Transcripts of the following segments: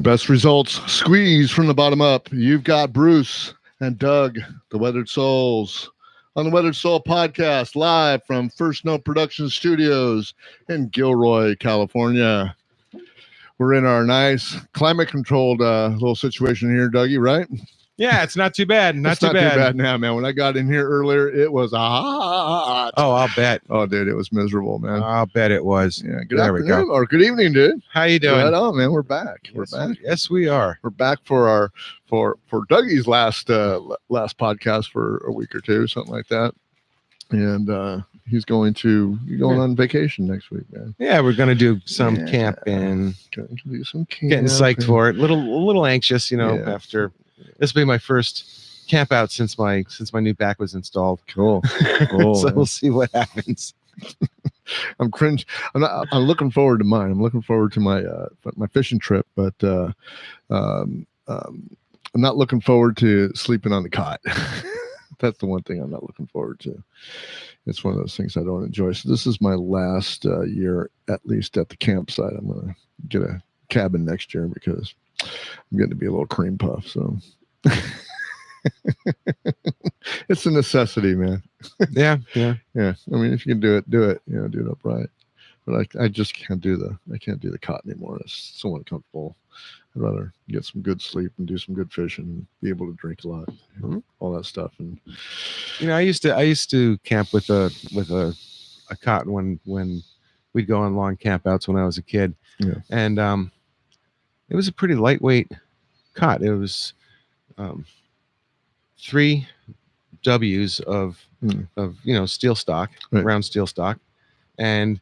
Best results squeeze from the bottom up. You've got Bruce and Doug, the Weathered Souls, on the Weathered Soul podcast, live from First Note Production Studios in Gilroy, California. We're in our nice climate-controlled little situation here, Dougie, right? Yeah, it's not too bad. It's not too bad now, man. When I got in here earlier, it was hot. Oh, I'll bet. Oh, dude, it was miserable, man. I'll bet it was. Yeah, good afternoon or good evening, dude. How you doing? Right on, man. We're back. We're back. Yes, we are. We're back for our for Dougie's last podcast for a week or two, something like that. And he's going on vacation next week, man. Yeah, we're gonna do some camping. Going to do some camping. Getting psyched for it. A little anxious, after this will be my first camp out since my new back was installed. Cool. So we'll see what happens. I'm cringe. I'm looking forward to mine. I'm looking forward to my fishing trip, but I'm not looking forward to sleeping on the cot. That's the one thing I'm not looking forward to. It's one of those things I don't enjoy. So this is my last year, at least at the campsite. I'm going to get a cabin next year because I'm getting to be a little cream puff. So it's a necessity, man. Yeah. I mean, if you can do it, do it upright. But I just can't do the cot anymore. It's so uncomfortable. I'd rather get some good sleep and do some good fishing and be able to drink a lot, all that stuff. And I used to camp with a cot when we'd go on long campouts when I was a kid. Yeah. And it was a pretty lightweight cot. It was 3 W's of steel stock, right. Round steel stock, and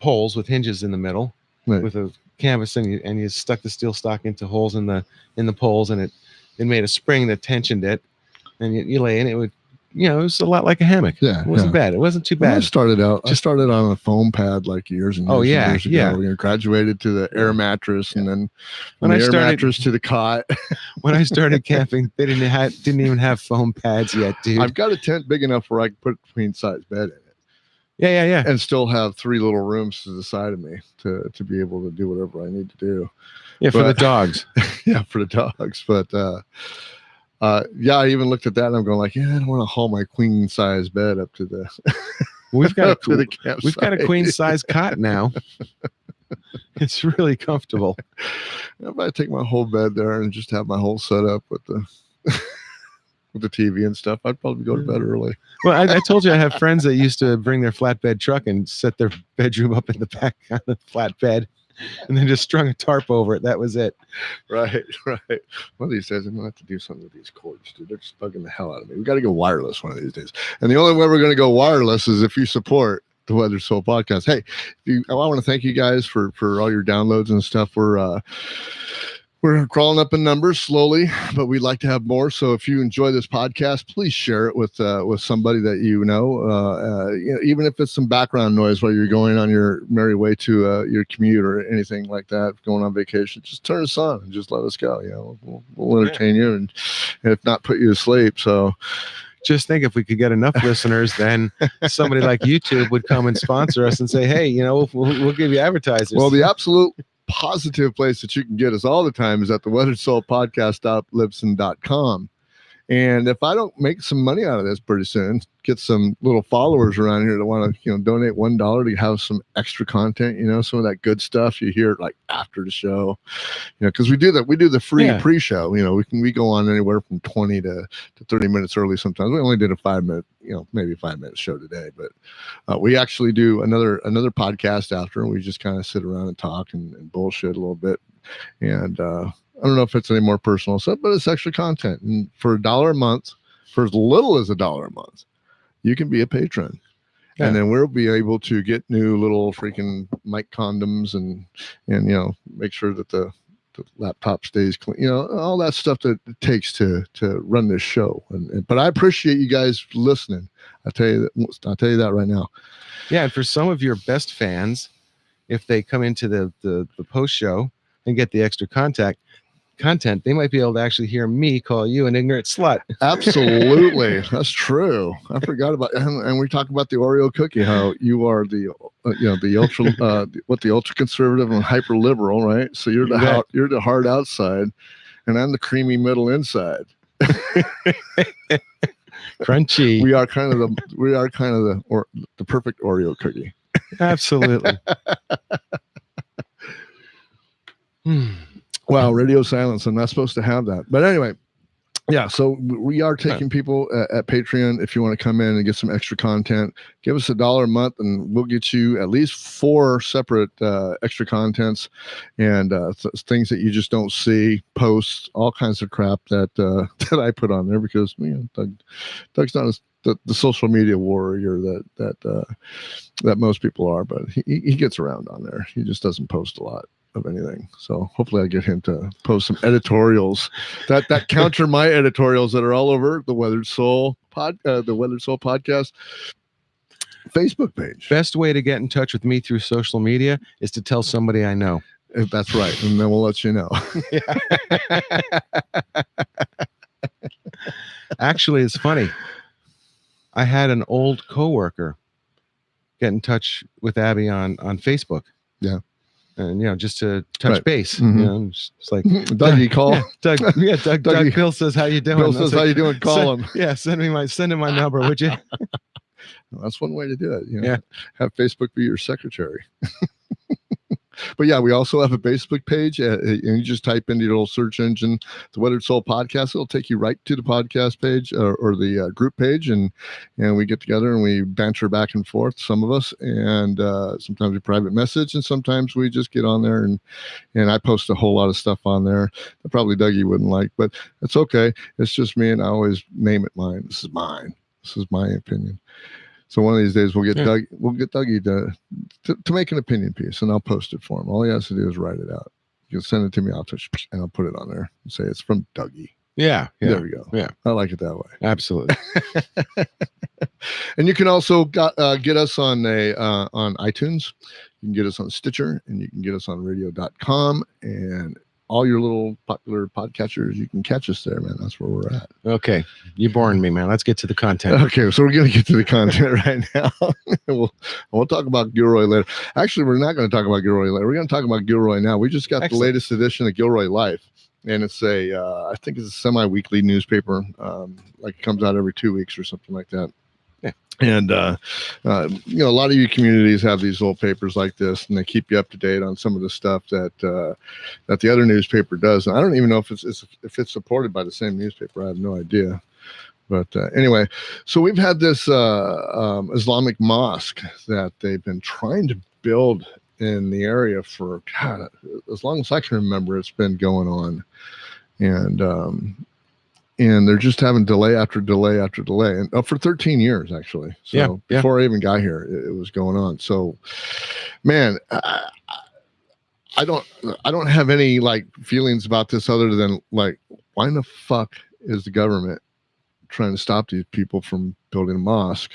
poles with hinges in the middle, right. with a canvas, and you stuck the steel stock into holes in the poles, and it made a spring that tensioned it, and you lay in it. Would it was a lot like a hammock. Yeah, it wasn't bad. It wasn't too bad. When I started on a foam pad like years and years ago. We graduated to the air mattress, and then from the air mattress to the cot. When I started camping, they didn't even have foam pads yet, dude. I've got a tent big enough where I can put a queen size bed in it. Yeah. And still have 3 little rooms to the side of me to be able to do whatever I need to do. Yeah, for the dogs. Yeah, for the dogs. But I even looked at that and I'm going like, I don't want to haul my queen size bed up to the we've got the campsite. We've got a queen size cot now. It's really comfortable. If I take my whole bed there and just have my whole setup with the with the TV and stuff, I'd probably go to bed early. Well, I told you I have friends that used to bring their flatbed truck and set their bedroom up in the back on the flatbed, and then just strung a tarp over it. That was it. Right. One of these days, I'm going to have to do something with these cords, dude. They're just bugging the hell out of me. We got to go wireless one of these days. And the only way we're going to go wireless is if you support the Weathered Soul podcast. Hey, I want to thank you guys for all your downloads and stuff. We're crawling up in numbers slowly, but we'd like to have more. So if you enjoy this podcast, please share it with somebody that even if it's some background noise while you're going on your merry way to your commute or anything like that, going on vacation. Just turn us on and just let us go. We'll entertain you, and if not, put you to sleep. So just think, if we could get enough listeners, then somebody like YouTube would come and sponsor us and say, hey, we'll give you advertisers. Well, the absolute positive place that you can get us all the time is at the Weathered Soul podcast.libsyn.com. And if I don't make some money out of this pretty soon, get some little followers around here that want to donate $1 to have some extra content, some of that good stuff you hear like after the show, because we do the free pre-show. We go on anywhere from 20 to 30 minutes early. Sometimes we only did a 5-minute, maybe 5-minute show today, but we actually do another podcast after, and we just kind of sit around and talk and bullshit a little bit. And I don't know if it's any more personal stuff, but it's extra content. And for $1 a month, for as little as $1 a month, you can be a patron. Yeah. And then we'll be able to get new little freaking mic condoms and make sure that the laptop stays clean, all that stuff that it takes to run this show. But I appreciate you guys listening. I'll tell you that right now. Yeah. And for some of your best fans, if they come into the post show and get the extra content, content, they might be able to actually hear me call you an ignorant slut. Absolutely, that's true. I forgot about, and we talk about the Oreo cookie. How you are the, the ultra, the ultra conservative and hyper liberal, right? So you're you're the hard outside, and I'm the creamy middle inside. Crunchy. We are kind of the perfect Oreo cookie. Absolutely. Wow, radio silence. I'm not supposed to have that. But anyway, yeah, so we are taking people at Patreon. If you want to come in and get some extra content, give us $1 a month and we'll get you at least 4 separate extra contents and things that you just don't see, posts, all kinds of crap that that I put on there because Doug's not the social media warrior that most people are, but he gets around on there. He just doesn't post a lot of anything. So hopefully I get him to post some editorials that counter my editorials that are all over the Weathered Soul podcast Facebook page. Best way to get in touch with me through social media is to tell somebody I know. That's right. And then we'll let you know. Actually, it's funny. I had an old coworker get in touch with Abby on Facebook. Yeah. And just to touch base, Mm-hmm. It's like Dougie, call. Yeah, Doug. Bill says, "How you doing?" Bill says, "How you doing?" Call him. Yeah, send him my number, would you? Well, that's one way to do it. Yeah. Have Facebook be your secretary. But yeah, we also have a Facebook page, and you just type into your little search engine, the Weathered Soul Podcast. It'll take you right to the podcast page or the group page, and we get together and we banter back and forth, some of us, and sometimes we private message, and sometimes we just get on there, and I post a whole lot of stuff on there that probably Dougie wouldn't like, but it's okay. It's just me, and I always name it mine. This is mine. This is my opinion. So one of these days we'll get Dougie to make an opinion piece, and I'll post it for him. All he has to do is write it out. You can send it to me, and I'll put it on there and say it's from Dougie. Yeah. There we go. Yeah, I like it that way. Absolutely. And you can also get us on iTunes. You can get us on Stitcher, and you can get us on radio.com, and all your little popular podcatchers, you can catch us there, man. That's where we're at. Okay. You're boring me, man. Let's get to the content. Okay, so we're going to get to the content right now. we'll talk about Gilroy later. Actually, we're not going to talk about Gilroy later. We're going to talk about Gilroy now. We just got the latest edition of Gilroy Life, and it's I think it's a semi-weekly newspaper. Like it comes out every 2 weeks or something like that. Yeah. And a lot of you communities have these little papers like this, and they keep you up to date on some of the stuff that the other newspaper does. And I don't even know if it's supported by the same newspaper. I have no idea. But anyway, so we've had this Islamic mosque that they've been trying to build in the area for as long as I can remember. It's been going on, and they're just having delay after delay after delay, and for 13 years actually. So before I even got here, it was going on. So, man, I don't have any feelings about this other than why in the fuck is the government trying to stop these people from building a mosque?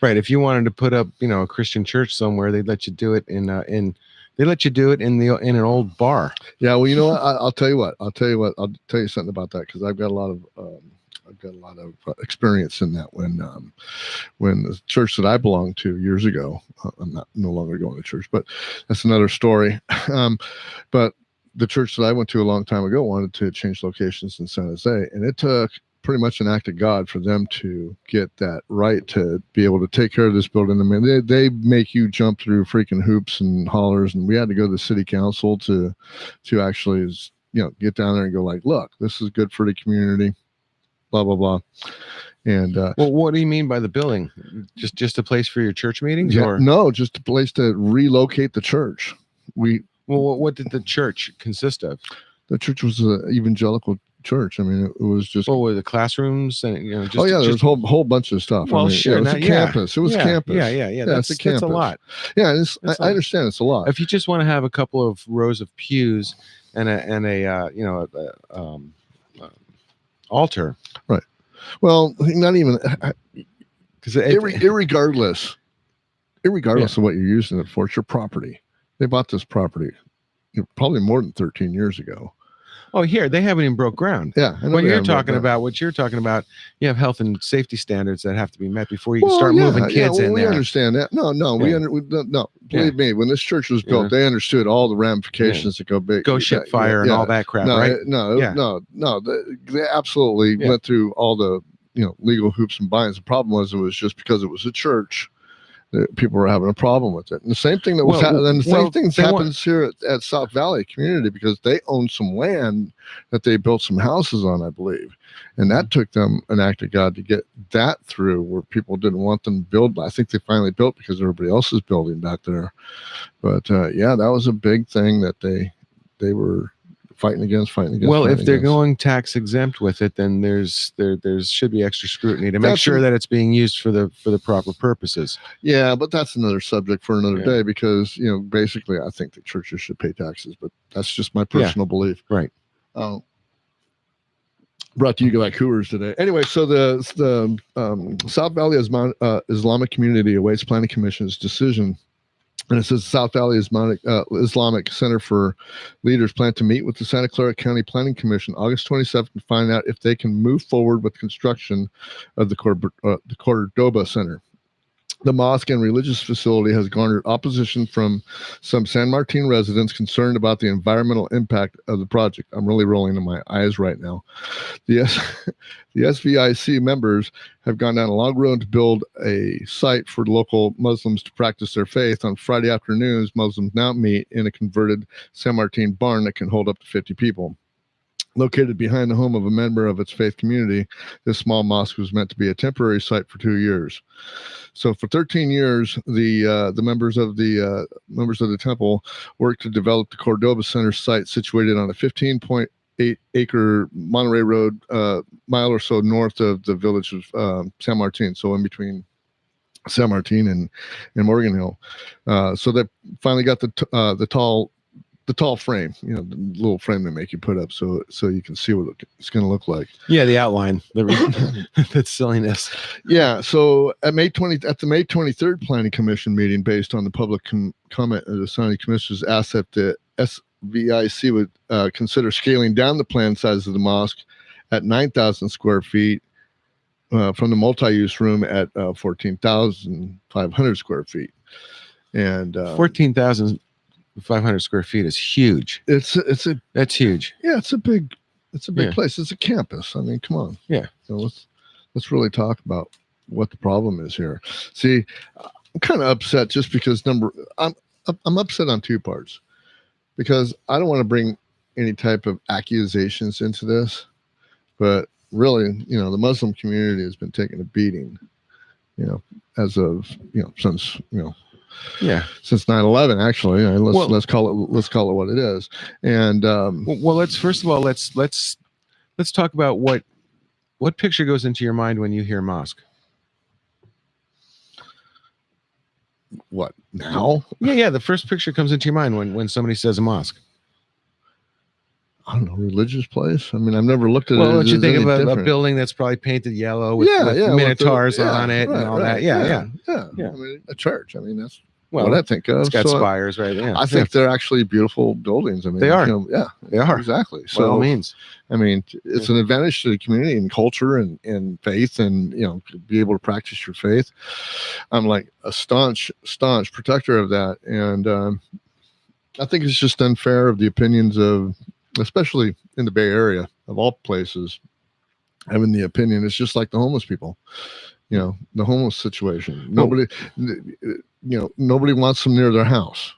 Right. If you wanted to put up, a Christian church somewhere, they'd let you do it in an old bar. Yeah, well, you know what? I'll tell you what. I'll tell you something about that, because I've got a lot of experience in that. When the church that I belonged to years ago, I'm no longer going to church, but that's another story. But the church that I went to a long time ago wanted to change locations in San Jose, and it took pretty much an act of God for them to get that right to be able to take care of this building. I mean, they make you jump through freaking hoops and hollers, and we had to go to the city council to actually, get down there and go look, this is good for the community, blah, blah, blah. And well, what do you mean by the building? Just a place for your church meetings? Yeah, or no, just a place to relocate the church. Well, what did the church consist of? The church was an evangelical church. I mean, it was just. Well, were the classrooms and there's a whole bunch of stuff. Well, sure, it was a campus. It was campus. Yeah. That's a lot. Yeah, I understand it's a lot. If you just want to have a couple of rows of pews and a altar, right? Well, not even because irregardless of what you're using it for, it's your property. They bought this property probably more than 13 years ago. Oh, here they haven't even broke ground. Yeah, what you're talking about, you have health and safety standards that have to be met before you can start moving kids in we there. We understand that. No, believe me, when this church was built, they understood all the ramifications that go big, ghost ship fire and all that crap, right? They absolutely went through all the legal hoops and binds. The problem was it was just because it was a church. People were having a problem with it. And the same thing happens here at South Valley Community, because they own some land that they built some houses on, I believe. And that took them an act of God to get that through, where people didn't want them to build. I think they finally built because everybody else is building back there. But that was a big thing that they were fighting against. Well, if they're going tax exempt with it, then there should be extra scrutiny to make sure that it's being used for the proper purposes. Yeah, but that's another subject for another day, because basically I think that churches should pay taxes, but that's just my personal belief. Right. Brought to you by Coors today. Anyway, so the South Valley Islamic Community awaits Planning Commission's decision. And it says South Valley Islamic Center for Leaders plan to meet with the Santa Clara County Planning Commission August 27th to find out if they can move forward with construction of the Cordoba Center. The mosque and religious facility has garnered opposition from some San Martin residents concerned about the environmental impact of the project. I'm really rolling in my eyes right now. The SVIC members have gone down a long road to build a site for local Muslims to practice their faith. On Friday afternoons, Muslims now meet in a converted San Martin barn that can hold up to 50 people. Located behind the home of a member of its faith community, this small mosque was meant to be a temporary site for 2 years. So for 13 years, the members of the temple worked to develop the Cordoba Center site, situated on a 15.8-acre Monterey Road, mile or so north of the village of San Martin. So in between San Martin and Morgan Hill. So they finally got the tall frame, the little frame they make you put up so you can see what it's going to look like. Yeah, the outline, that's silliness. Yeah, so at the May 23rd Planning Commission meeting, based on the public comment of the County Commissioners, asked that the SVIC would consider scaling down the planned size of the mosque at 9,000 square feet from the multi-use room at 14,500 square feet. And 14,500 square feet is huge. That's huge. Yeah, it's a big place. It's a campus. I mean, come on. Yeah. So let's really talk about what the problem is here. See, I'm kind of upset just because I'm upset on two parts, because I don't want to bring any type of accusations into this, but really, the Muslim community has been taking a beating, as of, since, since 9/11, actually. Let's call it what it is. And let's talk about what picture goes into your mind when you hear mosque. What now? Yeah. The first picture comes into your mind when somebody says a mosque. I don't know, religious place. I mean, I've never looked at it. Well, don't you think of a building that's probably painted yellow with minotaurs on it and all that? Yeah. I mean, a church. I mean, that's what I think of. It's got spires, right? Yeah. I think they're actually beautiful buildings. I mean, they are. They are. Exactly. So, by all means. I mean, it's an advantage to the community and culture and faith, and to be able to practice your faith. I'm like a staunch protector of that, and I think it's just unfair of the opinions of, especially in the Bay Area of all places, having the opinion. It's just like the homeless people, the homeless situation. Nobody wants them near their house.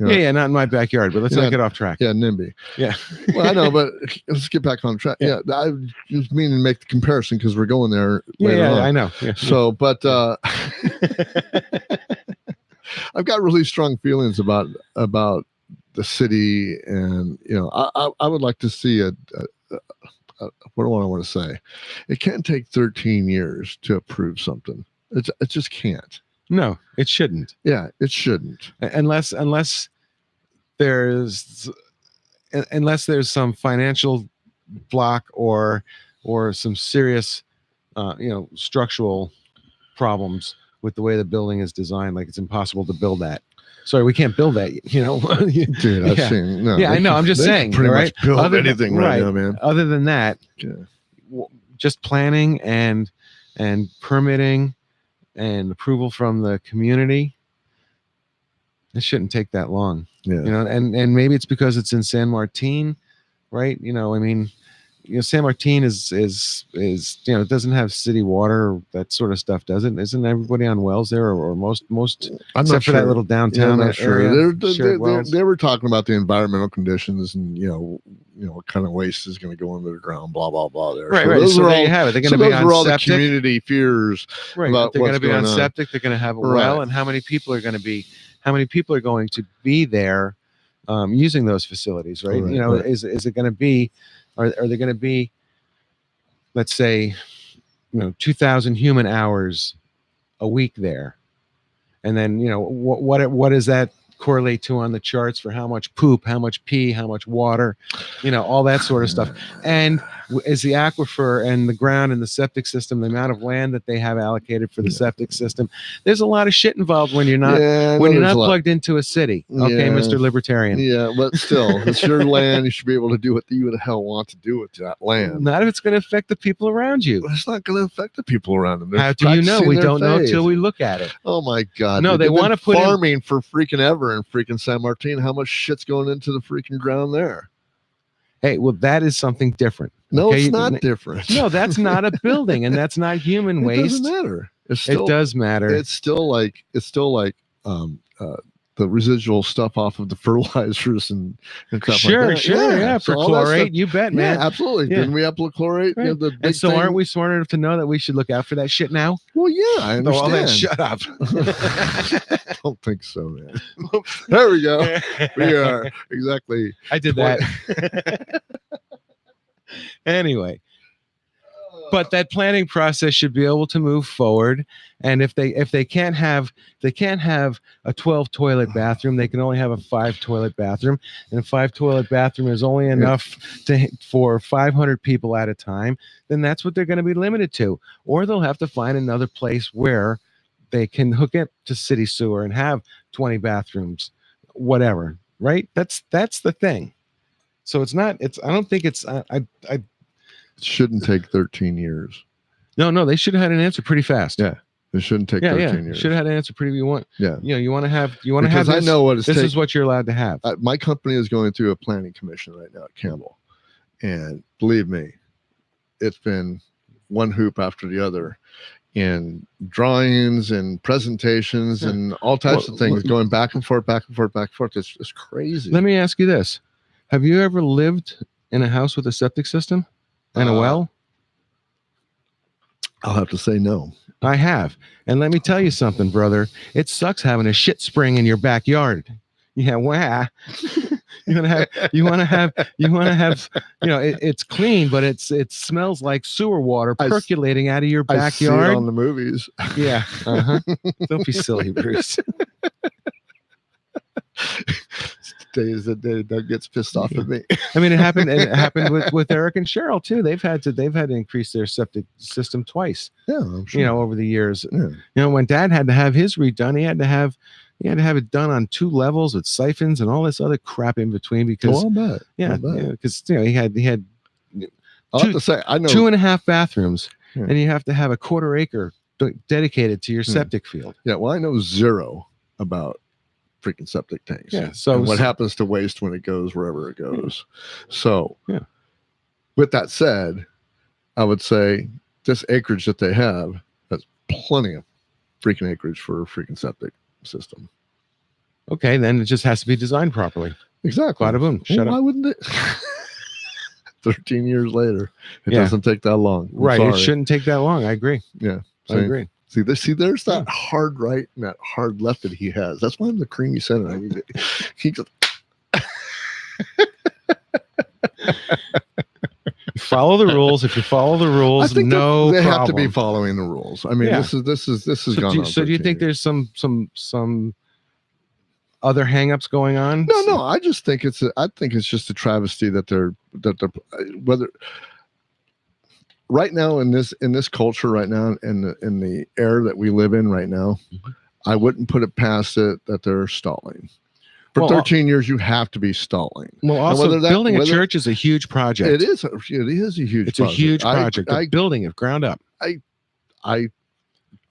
Yeah, not in my backyard, but let's not get off track. Yeah, NIMBY. Yeah. Well, I know, but let's get back on track. Yeah, I just mean to make the comparison because we're going there later on. I know. Yeah. So, but I've got really strong feelings about the city, and I would like to see what do I want to say? It can't take 13 years to approve something. It just can't. No, it shouldn't. Yeah, it shouldn't. Unless there's some financial block or some serious structural problems with the way the building is designed, like it's impossible to build that. sorry, we can't build that. Dude, I've seen. No, I know. I'm just saying. Pretty right? much build anything right now, man. Other than that, just planning and permitting and approval from the community. It shouldn't take that long. Yeah. And maybe it's because it's in San Martin, right? I mean, San Martin is it doesn't have city water, that sort of stuff, does it? Isn't everybody on wells there, or most I'm except not for sure. that little downtown area? They were talking about the environmental conditions and what kind of waste is going to go into the ground, blah blah blah. There, right. So there you have it. They're going to be on all septic. The community fears. Right. About they're going to be on septic. They're going to have a well, and how many people are going to be there using those facilities, right? Is it going to be? Are they going to be, let's say, 2,000 human hours a week there, and then what does that correlate to on the charts for how much poop, how much pee, how much water, all that sort of stuff. And is the aquifer and the ground and the septic system, the amount of land that they have allocated for the septic system, there's a lot of shit involved when you're not plugged into a city. Okay, Mr. Libertarian. Yeah, but still, it's your land. You should be able to do what you the hell want to do with that land. Not if it's going to affect the people around you. It's not going to affect the people around them. How do you know? We don't know till we look at it. Oh my God! No, they want to put farming for freaking ever in freaking San Martin. How much shit's going into the freaking ground there? Hey, well, that is something different. No, it's not different. No, that's not a building, and that's not human waste. It doesn't matter. It does matter. It's still like the residual stuff off of the fertilizers and stuff sure, like that. Sure, yeah. Perchlorate, you bet, man. Yeah, absolutely. Yeah. Didn't we perchlorate? Right. And so aren't we smart enough to know that we should look out for that shit now? Well, yeah, I understand. All that, shut up. I don't think so, man. There we go. We are exactly. I did that. Anyway. But that planning process should be able to move forward, and if they can't have a 12 toilet bathroom, they can only have a 5 toilet bathroom, and a 5 toilet bathroom is only enough for 500 people at a time. Then that's what they're going to be limited to, or they'll have to find another place where they can hook up to city sewer and have 20 bathrooms, whatever. Right? That's the thing. So it's not. I don't think it's. Shouldn't take 13 years. No, they should have had an answer pretty fast. Yeah, it shouldn't take 13 years. Should have had an answer pretty. You want to have. Because I know what it's. This is what you're allowed to have. My company is going through a planning commission right now at Campbell, and believe me, it's been one hoop after the other, in drawings and presentations and all types of things going back and forth. It's crazy. Let me ask you this: have you ever lived in a house with a septic system? And a well? I'll have to say no. I have. And let me tell you something, brother. It sucks having a shit spring in your backyard. Yeah, wow. You want to have, it's clean, but it smells like sewer water percolating out of your backyard. I see it on the movies. Yeah. Uh-huh. Don't be silly, Bruce. Today is the day Doug gets pissed off at me. I mean, it happened with Eric and Cheryl too. They've had to increase their septic system twice. Yeah, I'm sure. Over the years. Yeah. When Dad had to have his redone, he had to have it done on 2 levels with siphons and all this other crap in between because because he had I'll have to say, I know 2.5 bathrooms, and you have to have a 1/4 acre dedicated to your septic field. Yeah, well, I know zero about freaking septic tanks. Yeah. So what happens to waste when it goes wherever it goes? So with that said, I would say this acreage that they have has plenty of freaking acreage for a freaking septic system. Okay, then it just has to be designed properly. Exactly. Bada boom. Shut up. Why wouldn't it? 13 years later, it doesn't take that long. Right. It shouldn't take that long. I agree. Yeah. I agree. See, there's that hard right and that hard left that he has. That's why I'm the creamy center. He just follow the rules. If you follow the rules, I think no they problem. have to be following the rules. I mean, this is gone on. So do you think there's some other hangups going on? No. I think it's just a travesty that they're whether. Right now in this culture right now in the era that we live in right now, I wouldn't put it past it that they're stalling. For 13 years, you have to be stalling. Well, also, building a church is a huge project. It is a huge It's project. A huge project. Building it ground up.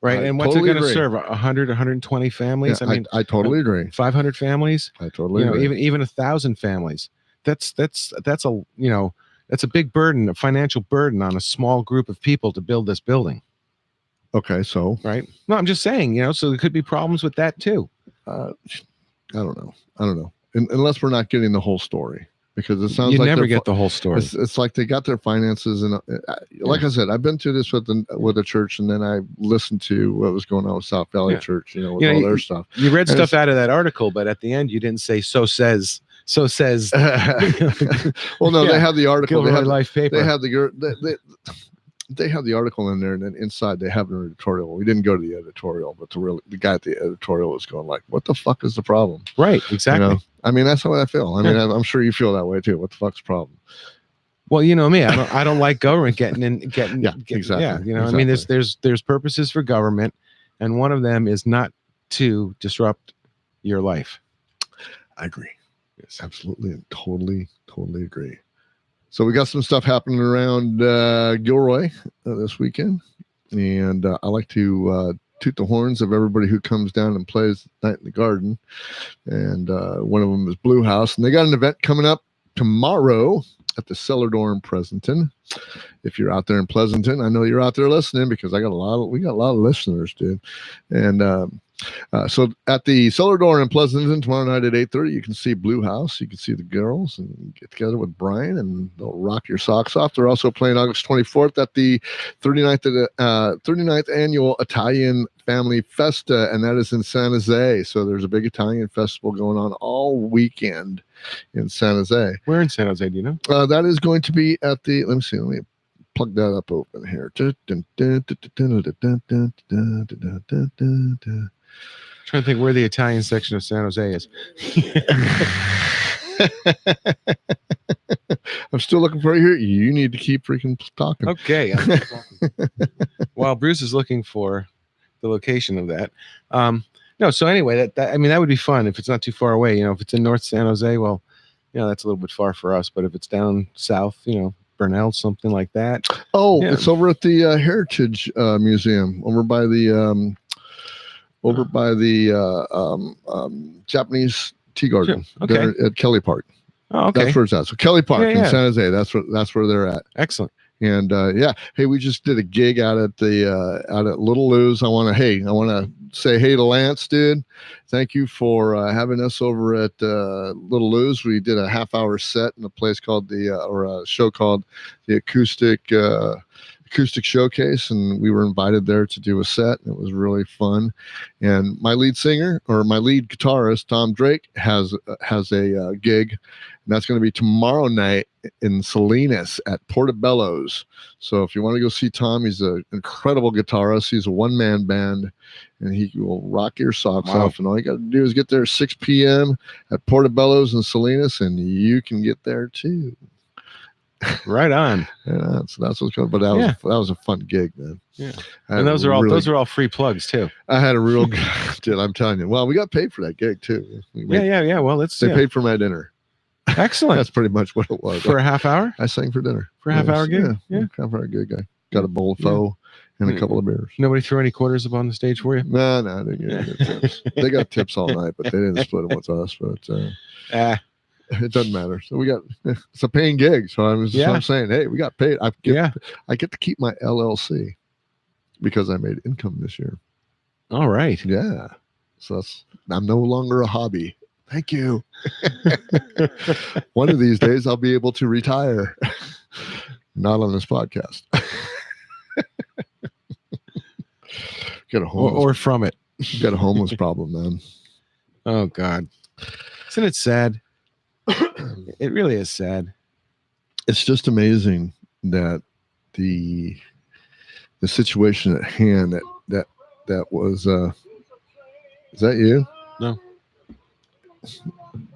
Right. And what's it going to serve? 100, 120 families? Yeah, I totally agree. 500 families? I totally agree. Even 1,000 families. That's a that's a big burden, a financial burden on a small group of people to build this building. Okay, so right. No, I'm just saying, so there could be problems with that too. I don't know. Unless we're not getting the whole story, because it sounds you like never get the whole story. It's like they got their finances, and like I said, I've been through this with the church, and then I listened to what was going on with South Valley Church, with all their stuff. You read stuff out of that article, but at the end, you didn't say so says. Well, no, they have the article. Gilroy Life paper. They have they have the article in there, and then inside they have an editorial. We didn't go to the editorial, but the guy at the editorial was going like, "What the fuck is the problem?" Right, exactly. I mean, that's how I feel. I mean, I'm sure you feel that way too. What the fuck's the problem? Well, you know me. I don't like government getting exactly. Yeah, exactly. I mean, there's purposes for government, and one of them is not to disrupt your life. I agree. Yes, absolutely, and totally agree. So we got some stuff happening around Gilroy this weekend, and I like to toot the horns of everybody who comes down and plays Night in the Garden. And one of them is Blue House, and they got an event coming up tomorrow at the Cellar Door in Pleasanton. If you're out there in Pleasanton, I know you're out there listening, because we got a lot of listeners, dude. And so at the Cellar Door in Pleasanton tomorrow night at 8:30, you can see Blue House. You can see the girls and get together with Brian, and they'll rock your socks off. They're also playing August 24th at the 39th annual Italian Family Festa, and that is in San Jose. So there's a big Italian festival going on all weekend in San Jose. Where in San Jose, do you know? That is going to be at the, let me plug that up open here. Trying to think where the Italian section of San Jose is. I'm still looking for it here. You need to keep freaking talking. Okay. While Bruce is looking for the location of that. No, so anyway, that would be fun if it's not too far away. If it's in North San Jose, well, that's a little bit far for us. But if it's down south, Burnell, something like that. Oh, it's over at the Heritage Museum, over by the Japanese tea garden. Sure. Okay. At Kelly Park. Oh, okay. That's where it's at. So Kelly Park in San Jose. That's where they're at. Excellent. And hey, we just did a gig out at Little Lou's. I want to say hey to Lance, dude. Thank you for having us over at Little Lou's. We did a half-hour set in a place called a show called the Acoustic Showcase, and we were invited there to do a set, and it was really fun. And my lead guitarist Tom Drake has a gig, and that's going to be tomorrow night in Salinas at Portobello's. So if you want to go see Tom, he's an incredible guitarist. He's a one-man band, and he will rock your socks off. And all you got to do is get there at 6 p.m. at Portobello's in Salinas, and you can get there too. Right on. Yeah, so that's what's going. But that was a fun gig, man. Yeah, and those are all free plugs too. I had a real dude. I'm telling you. Well, we got paid for that gig too. Yeah. Well, they paid for my dinner. Excellent. That's pretty much what it was. For a half hour? I sang for dinner. For a half-hour gig? Yeah. Half-hour gig. I got a bowl of pho and a couple of beers. Nobody threw any quarters up on the stage for you? No, I didn't get any tips. They got tips all night, but they didn't split them with us. But it doesn't matter. So it's a paying gig. So I'm saying, hey, we got paid. I get to keep my LLC because I made income this year. All right. Yeah. So I'm no longer a hobby. Thank you. One of these days I'll be able to retire. Not on this podcast. Got a homeless, or from it. Got a homeless problem, man. Oh God. Isn't it sad? It really is sad. It's just amazing that the situation at hand that was is that you? No.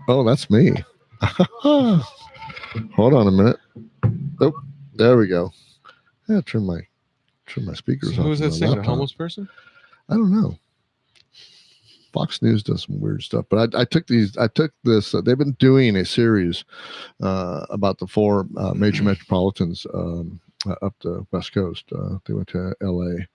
Oh, that's me. Hold on a minute. Oh, there we go. Yeah, turn my speakers off. Who was that saying? A homeless person? I don't know. Fox News does some weird stuff. But I took this. They've been doing a series about the four major metropolitans up the West Coast. They went to L.A.,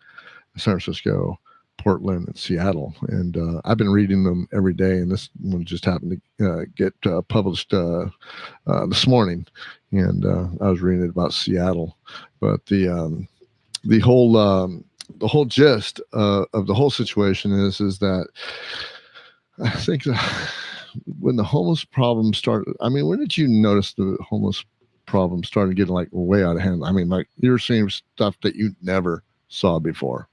San Francisco, Portland, and Seattle, and I've been reading them every day. And this one just happened to get published this morning, and I was reading it about Seattle. But the whole gist of the whole situation is that I think when the homeless problem started, I mean, when did you notice the homeless problem started getting like way out of hand? I mean, like you're seeing stuff that you never saw before.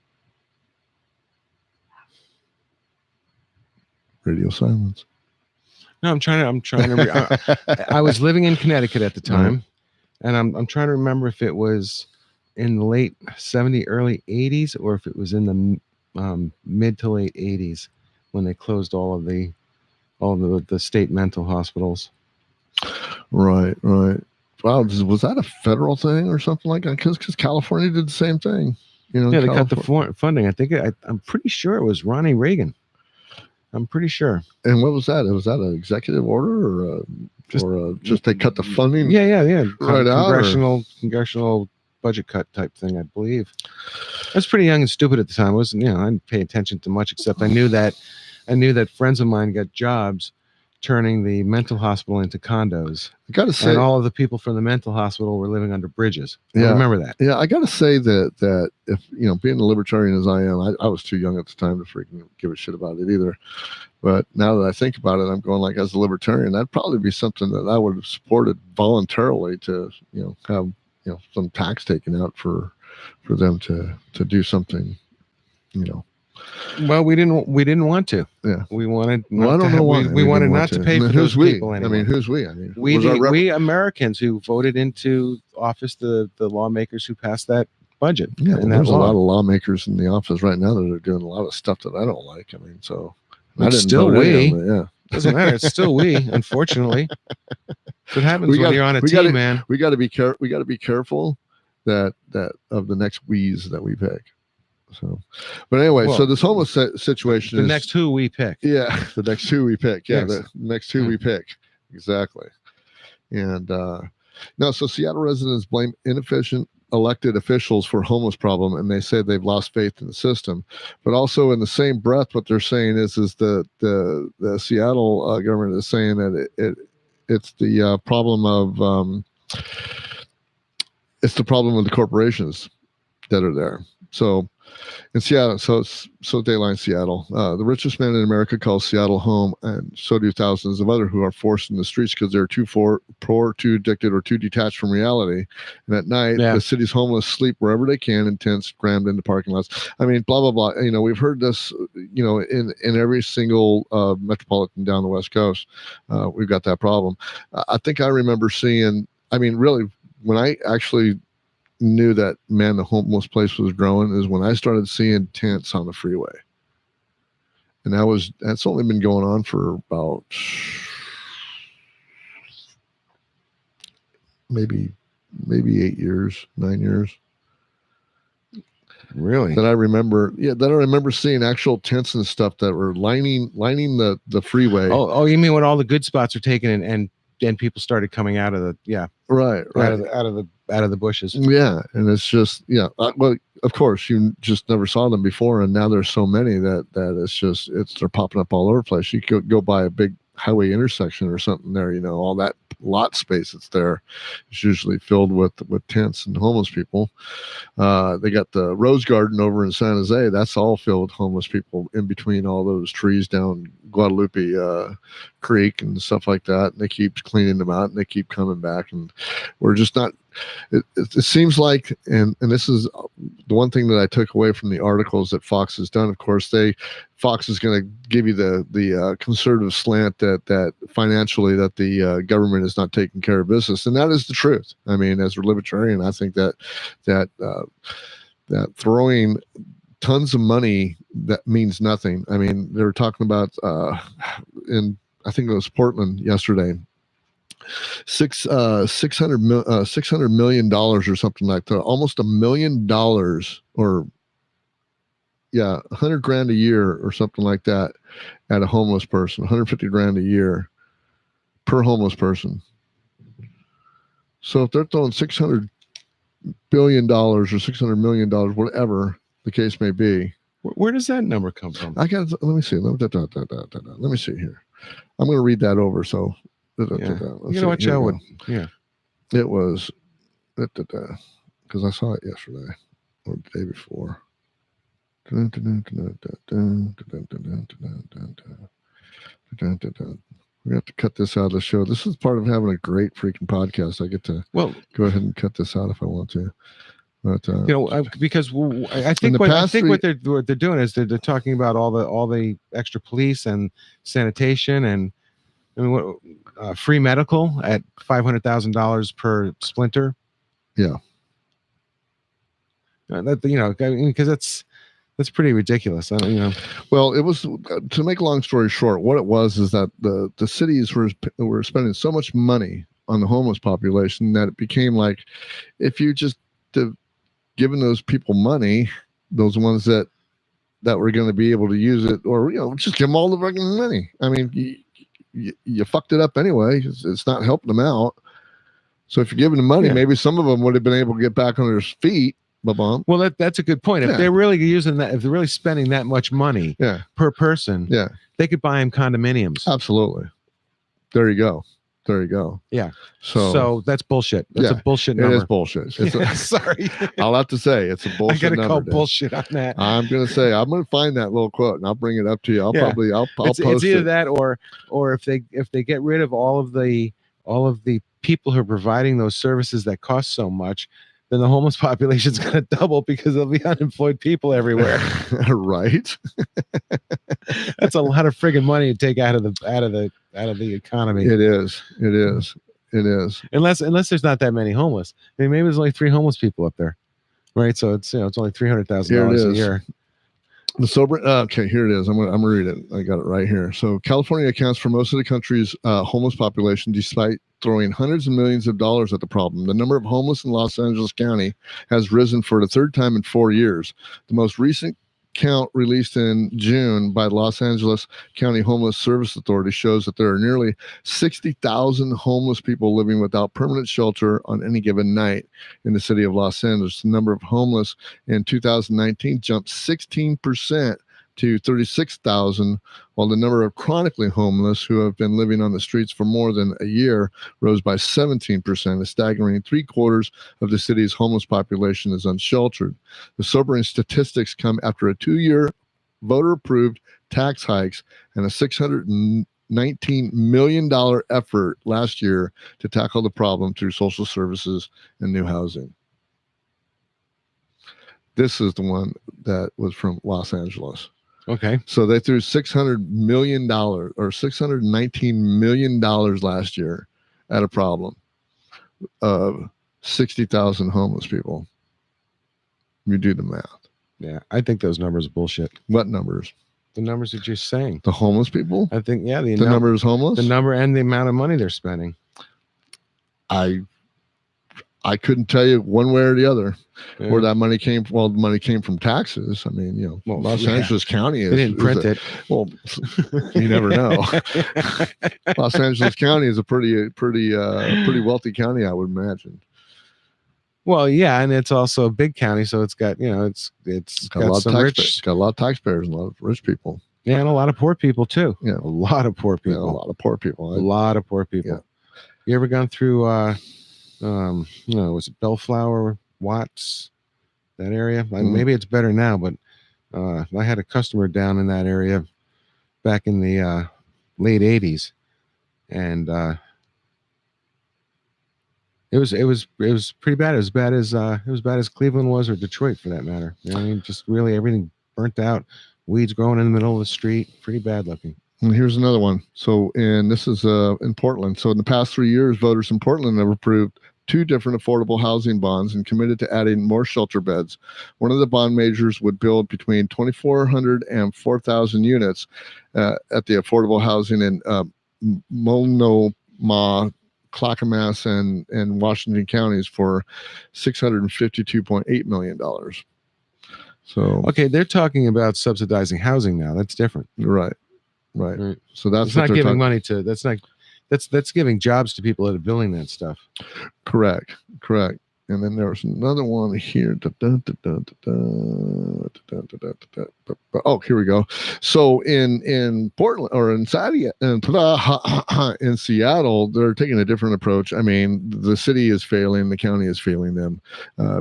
Radio silence. No, I'm trying to. I was living in Connecticut at the time, and I'm trying to remember if it was in the late 70s, early 80s, or if it was in the mid to late 80s when they closed all of the state mental hospitals. Right. Wow, was that a federal thing or something like that? Because California did the same thing. You know, yeah, they cut the funding. I think I'm pretty sure it was Ronnie Reagan. I'm pretty sure. And what was that? Was that an executive order or just they cut the funding? Yeah. Right out. Congressional budget cut type thing, I believe. I was pretty young and stupid at the time. I didn't pay attention to much, except I knew that friends of mine got jobs turning the mental hospital into condos. I gotta say, and all of the people from the mental hospital were living under bridges. I remember that. Yeah, I gotta say that if being a libertarian as I am, I was too young at the time to freaking give a shit about it either. But now that I think about it, I'm going like, as a libertarian, that'd probably be something that I would have supported voluntarily to have some tax taken out for them to do something. Well, we didn't want to. Yeah, we wanted. Well, I don't know why we wanted not to pay for those people anymore. I mean, who's we? I mean, we Americans who voted into office the lawmakers who passed that budget. Yeah, there's a lot of lawmakers in the office right now that are doing a lot of stuff that I don't like. I mean, so it's still we. Yeah, doesn't matter. It's still we. Unfortunately, that's what happens when you're on a team, man. We got to be careful. We got to be careful that of the next we's that we pick. So, but anyway, so this homeless situation the next who we pick. Yeah, the next who we pick. Yeah, yes. The next who we pick. Exactly. And no, so Seattle residents blame inefficient elected officials for homeless problem, and they say they've lost faith in the system. But also in the same breath, what they're saying is the Seattle government is saying that it's the problem of it's the problem of the corporations that are there. So in Seattle, so Dayline Seattle, the richest man in America calls Seattle home, and so do thousands of others who are forced in the streets because they're too poor, too addicted, or too detached from reality. And at night, the city's homeless sleep wherever they can in tents crammed into parking lots. I mean, blah, blah, blah. We've heard this, in every single metropolitan down the West Coast. We've got that problem. I think I remember seeing, really, when I actually knew that, man, the homeless place was growing is when I started seeing tents on the freeway. And that's only been going on for about maybe 8 years, 9 years. Really? That I remember seeing actual tents and stuff that were lining the freeway. Oh, you mean when all the good spots are taken and people started coming out of the right out of the bushes. Yeah, and it's just well, of course you just never saw them before, and now there's so many that they're popping up all over the place. You could go by a big highway intersection or something there, all that lot space that's there is usually filled with tents and homeless people. They got the Rose Garden over in San Jose. That's all filled with homeless people in between all those trees down Guadalupe Creek and stuff like that. And they keep cleaning them out and they keep coming back. And we're just not, it seems like, and this is the one thing that I took away from the articles that Fox has done. Of course, Fox is going to give you the conservative slant that financially that the government is not taking care of business, and that is the truth. I mean, as a libertarian, I think that throwing tons of money that means nothing. I mean, they were talking about in I think it was Portland yesterday. $600 million or something like that, almost $1 million, or $100,000 a year or something like that, at a homeless person, 150 grand a year per homeless person. So if they're throwing $600 billion or $600 million, whatever the case may be. Where does that number come from? Let me see. Let me see here. I'm going to read that over. So you gotta watch out. It was because I saw it yesterday or the day before. We have to cut this out of the show. This is part of having a great freaking podcast. I get to go ahead and cut this out if I want to. But because I think what they're doing is they're talking about all the extra police and sanitation and free medical at $500,000 per splinter. Yeah, because that's pretty ridiculous. Well, it was, to make a long story short, what it was is that the cities were spending so much money on the homeless population that it became like, if you just given those people money, those ones that were going to be able to use it, or just give them all the fucking money. I mean, you fucked it up anyway. It's not helping them out. So if you're giving them money, maybe some of them would have been able to get back on their feet. Well, that's a good point. If they're really using that, if they're really spending that much money per person, they could buy them condominiums. Absolutely. There you go. Yeah. So that's bullshit. That's a bullshit number. It is bullshit. Sorry. I'll have to say it's a bullshit number. I gotta call bullshit on that. I'm gonna find that little quote and I'll bring it up to you. I'll post it. It's either that or if they get rid of all of the people who are providing those services that cost so much, then the homeless population is going to double because there'll be unemployed people everywhere. Right. That's a lot of friggin' money to take out of the economy. It is. Unless there's not that many homeless. I mean, maybe there's only 3 homeless people up there, right? So it's it's only $300,000 a year. The okay, here it is. I'm gonna read it. I got it right here. So California accounts for most of the country's homeless population, despite throwing hundreds of millions of dollars at the problem. The number of homeless in Los Angeles County has risen for the 3rd time in 4 years. The most recent count released in June by the Los Angeles County Homeless Service Authority shows that there are nearly 60,000 homeless people living without permanent shelter on any given night in the city of Los Angeles. The number of homeless in 2019 jumped 16% to 36,000, while the number of chronically homeless who have been living on the streets for more than a year rose by 17%. A staggering 3/4 of the city's homeless population is unsheltered. The sobering statistics come after a 2-year voter-approved tax hikes and a $619 million effort last year to tackle the problem through social services and new housing. This is the one that was from Los Angeles. Okay. So they threw $600 million or $619 million last year at a problem of 60,000 homeless people. You do the math. Yeah, I think those numbers are bullshit. What numbers? The numbers that you're saying. The homeless people? I think, the number is homeless? The number and the amount of money they're spending. I couldn't tell you one way or the other where that money came from. Well, the money came from taxes. I mean, Los Angeles County is. They didn't print it. Well, you never know. Los Angeles County is a pretty wealthy county, I would imagine. Well, yeah, and it's also a big county, so it's got it's got a lot of taxpayers and a lot of rich people. Yeah, and a lot of poor people too. Yeah, a lot of poor people. Yeah, a lot of poor people. Yeah. You ever gone through? Was it Bellflower, Watts, that area? Maybe it's better now, but I had a customer down in that area back in the late 80s, and it was pretty bad. It was bad as Cleveland was, or Detroit for that matter. I mean, just really everything burnt out, weeds growing in the middle of the street, pretty bad looking. And here's another one. So, and this is in Portland. So in the past 3 years, voters in Portland have approved 2 different affordable housing bonds and committed to adding more shelter beds. One of the bond measures would build between 2,400 and 4,000 units at the affordable housing in Multnomah, Clackamas, and Washington counties for $652.8 million. So okay, they're talking about subsidizing housing now. That's different. Right. Right. So that's it's not giving money to. That's giving jobs to people that are building that stuff. Correct. And then there was another one here. Oh, here we go. So in Portland or in Seattle, they're taking a different approach. I mean, the city is failing, the county is failing them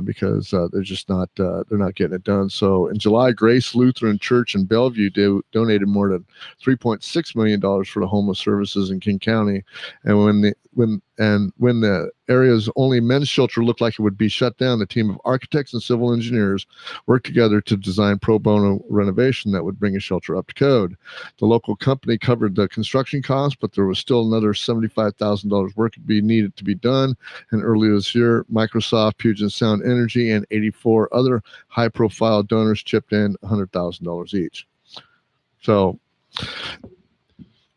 because they're just not they're not getting it done. So in July, Grace Lutheran Church in Bellevue donated more than $3.6 million for the homeless services in King County, and when the area's only men's shelter looked like it would be shut down, the team of architects and civil engineers worked together to design pro bono renovation that would bring a shelter up to code. The local company covered the construction costs, but there was still another $75,000 work needed to be done. And earlier this year, Microsoft, Puget Sound Energy, and 84 other high-profile donors chipped in $100,000 each. So...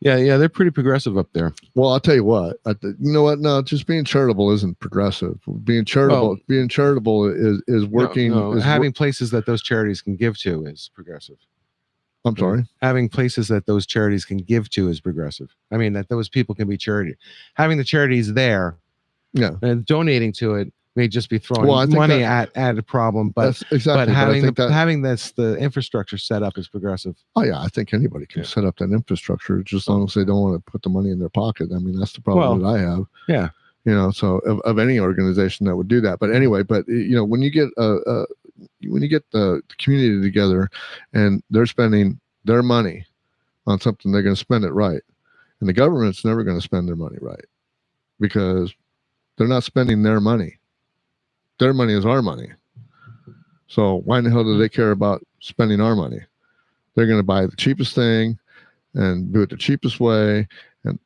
Yeah, they're pretty progressive up there. Well, I'll tell you what. You know what? No, just being charitable isn't progressive. Being charitable is working. No, having places that those charities can give to is progressive. I'm sorry. Having places that those charities can give to is progressive. I mean, that those people can be charity. Having the charities there, and donating to it may just be throwing money at a problem, but exactly. But having the infrastructure set up is progressive. Oh yeah, I think anybody can set up that infrastructure just as long as they don't want to put the money in their pocket. I mean, that's the problem that I have. Yeah, so of any organization that would do that. But anyway, when you get the community together and they're spending their money on something, they're going to spend it right, and the government's never going to spend their money right because they're not spending their money. Their money is our money. So why in the hell do they care about spending our money? They're going to buy the cheapest thing and do it the cheapest way. And,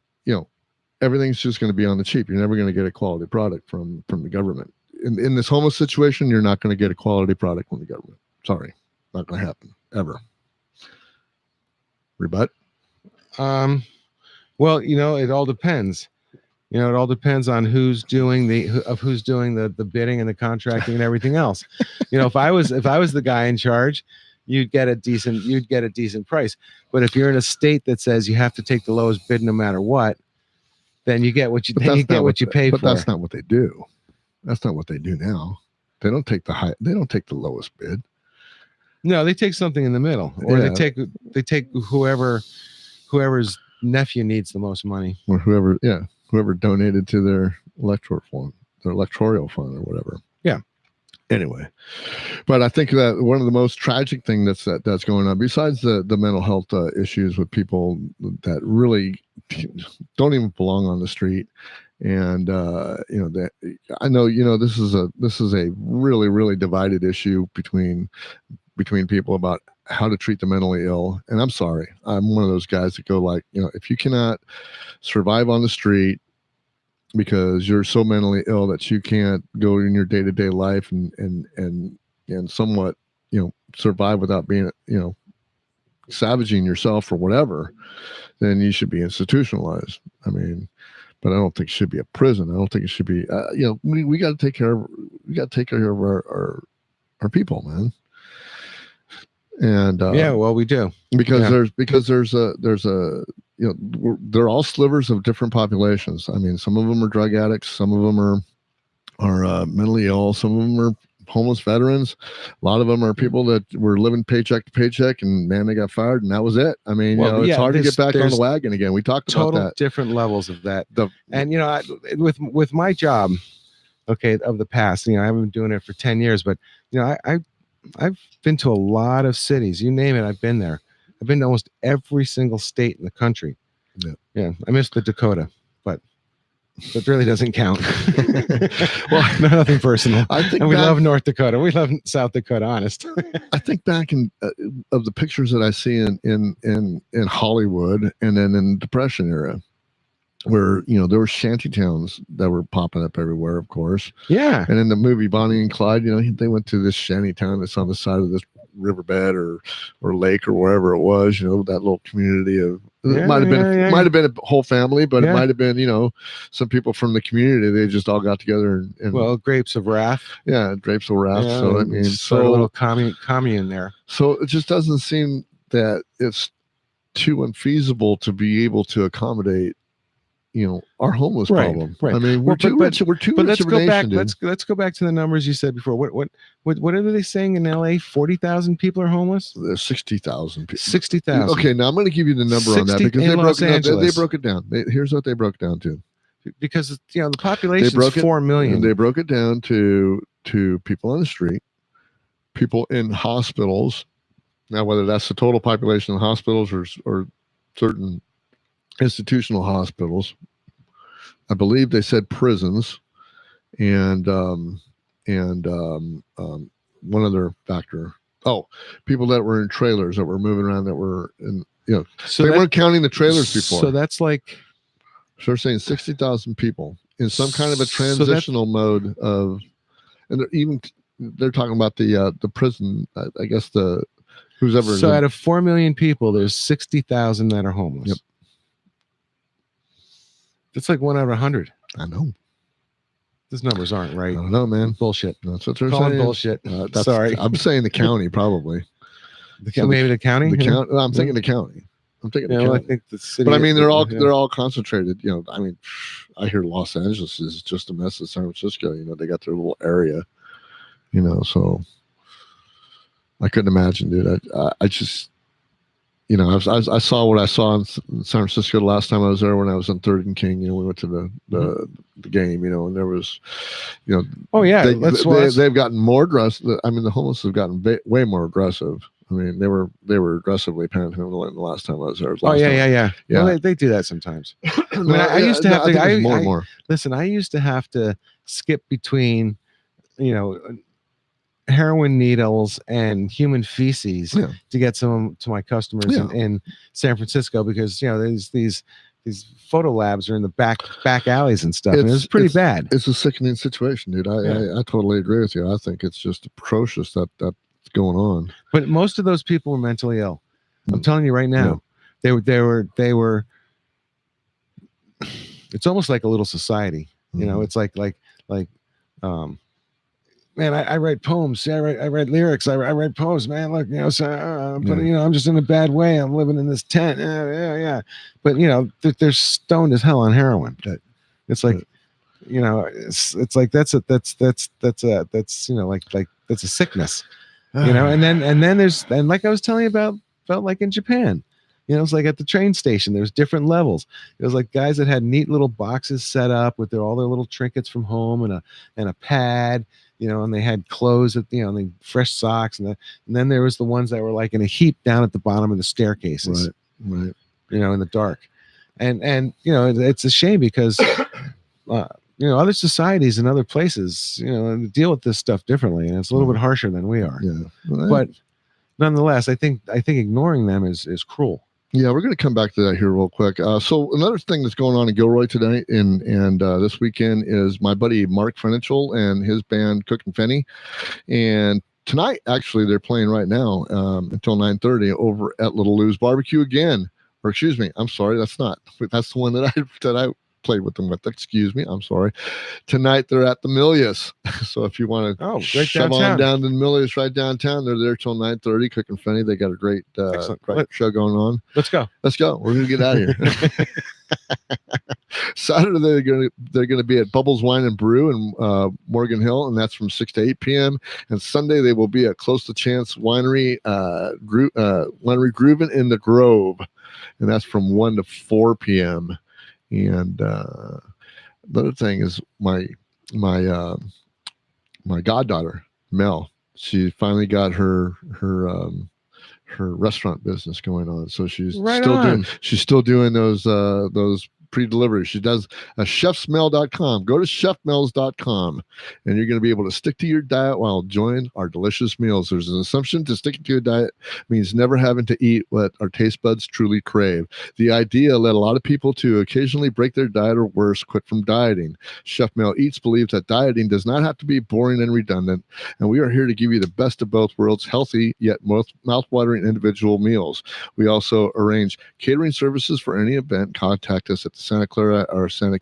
everything's just going to be on the cheap. You're never going to get a quality product from the government. In this homeless situation, you're not going to get a quality product from the government. Sorry. Not going to happen. Ever. Rebut? Well, it all depends. It all depends on who's doing the bidding and the contracting and everything else. If I was the guy in charge, you'd get a decent price. But if you're in a state that says you have to take the lowest bid no matter what, then you get what you pay for. But that's not what they do. That's not what they do now. They don't take the lowest bid. No, they take something in the middle, or they take whoever's nephew needs the most money, or whoever donated to their electoral fund or whatever. Yeah. Anyway, but I think that one of the most tragic things that's going on, besides the mental health issues with people that really don't even belong on the street, and that I know this is a really, really divided issue between people about how to treat the mentally ill. And I'm sorry, I'm one of those guys that go like, if you cannot survive on the street because you're so mentally ill that you can't go in your day-to-day life and somewhat survive without being savaging yourself or whatever, then you should be institutionalized. I mean, but I don't think it should be a prison. I don't think it should be we got to take care of our people, man. And we do, because there's a they're all slivers of different populations. I mean, some of them are drug addicts, some of them are mentally ill, some of them are homeless veterans. A lot of them are people that were living paycheck to paycheck, and man, they got fired, and that was it. I mean, it's hard to get back on the wagon again. We talked about that. Total different levels of that. With my job, of the past, I haven't been doing it for 10 years, but I've been to a lot of cities. You name it, I've been there. I've been to almost every single state in the country. Yeah. I missed the Dakota, but that really doesn't count. Well, nothing personal. We love North Dakota. We love South Dakota. Honest. I think back in of the pictures that I see in Hollywood and then in the Depression era, where there were shanty towns that were popping up everywhere, of course. Yeah. And in the movie Bonnie and Clyde, they went to this shanty town that's on the side of this riverbed or lake or wherever it was. That little community of might have been a whole family, but it might have been some people from the community. They just all got together and Grapes of Wrath. Yeah, Grapes of Wrath. Yeah, so I mean, a little commune there. So it just doesn't seem that it's too unfeasible to be able to accommodate, our homeless problem. Right. I mean, we're too rich. We're too rich. Let's go back. Dude. Let's go back to the numbers you said before. What are they saying in LA? 40,000 people are homeless. There's 60,000 people. 60,000. Okay, now I'm going to give you the number on that because they broke it down. Here's what they broke down to. Because the population is 4 million. They broke it down to people on the street, people in hospitals. Now, whether that's the total population of hospitals or certain institutional hospitals, I believe they said prisons, and one other factor. Oh, people that were in trailers that were moving around that were in, so they weren't counting the trailers before. So that's like. So they're saying 60,000 people in some kind of a transitional mode of, and they're talking about the prison. I guess who's ever. So out of 4 million people, there's 60,000 that are homeless. Yep. That's like 1 out of 100. I know. Those numbers aren't right. I don't know, man. Bullshit. That's what they're saying. Bullshit. Sorry. I'm saying the county probably. Maybe the county. The county. I'm thinking the county. I'm thinking. I think the city. But I mean, they're all concentrated. I mean, I hear Los Angeles is just a mess of San Francisco. They got their little area. So I couldn't imagine, dude. I just, I saw what I saw in San Francisco the last time I was there when I was on 3rd and King. We went to the game. And there was, Oh yeah, they've gotten more aggressive. I mean, the homeless have gotten way more aggressive. I mean, they were aggressively panhandling the last time I was there. Yeah. Well, they do that sometimes. I used to have to. More and more. Listen, I used to have to skip between, heroin needles and human feces to get some to my customers in San Francisco because these photo labs are in the back alleys and stuff. And it was pretty bad. It's a sickening situation, dude. I totally agree with you. I think it's just atrocious that's going on. But most of those people were mentally ill. I'm telling you right now, they were. It's almost like a little society. It's like man, I write poems. I write lyrics. I write poems, man. Look, but I'm just in a bad way. I'm living in this tent. Yeah. But they're stoned as hell on heroin. It's like, it's like that's a sickness, And then there's like I was telling you about, felt like in Japan. It's like at the train station, there's different levels. It was like guys that had neat little boxes set up with all their little trinkets from home and a pad. And they had clothes and fresh socks, and then there was the ones that were like in a heap down at the bottom of the staircases, right, in the dark, and it's a shame because other societies and other places deal with this stuff differently, and it's a little bit harsher than we are. Yeah, but nonetheless, I think ignoring them is cruel. Yeah, we're going to come back to that here real quick. So another thing that's going on in Gilroy today and this weekend is my buddy Mark Fenichel and his band Cook and Fenny. And tonight, actually, they're playing right now until 9:30 over at Little Lou's Barbecue again. Or excuse me, I'm sorry, that's not. That's the one that I played with them with. Excuse me, I'm sorry. Tonight they're at the Milius. So if you want to shove on down to the Milius right downtown, they're there till 9:30. Cook and Fenny, they got a great show going on. Let's go. We're gonna get out of here. Saturday they're gonna be at Bubbles Wine and Brew in Morgan Hill, and that's from 6 to 8 p.m. And Sunday they will be at Close to Chance Winery, Winery Groovin' in the Grove, and that's from 1 to 4 p.m. And the other thing is my goddaughter Mel. She finally got her restaurant business going on, so she's still doing those pre-delivery. She does a chefsmel.com. Go to chefmels.com and you're going to be able to stick to your diet while enjoying our delicious meals. There's an assumption to sticking to a diet means never having to eat what our taste buds truly crave. The idea led a lot of people to occasionally break their diet or worse, quit from dieting. Chef Mel Eats believes that dieting does not have to be boring and redundant, and we are here to give you the best of both worlds, healthy yet mouth-watering individual meals. We also arrange catering services for any event. Contact us at Santa Clara or San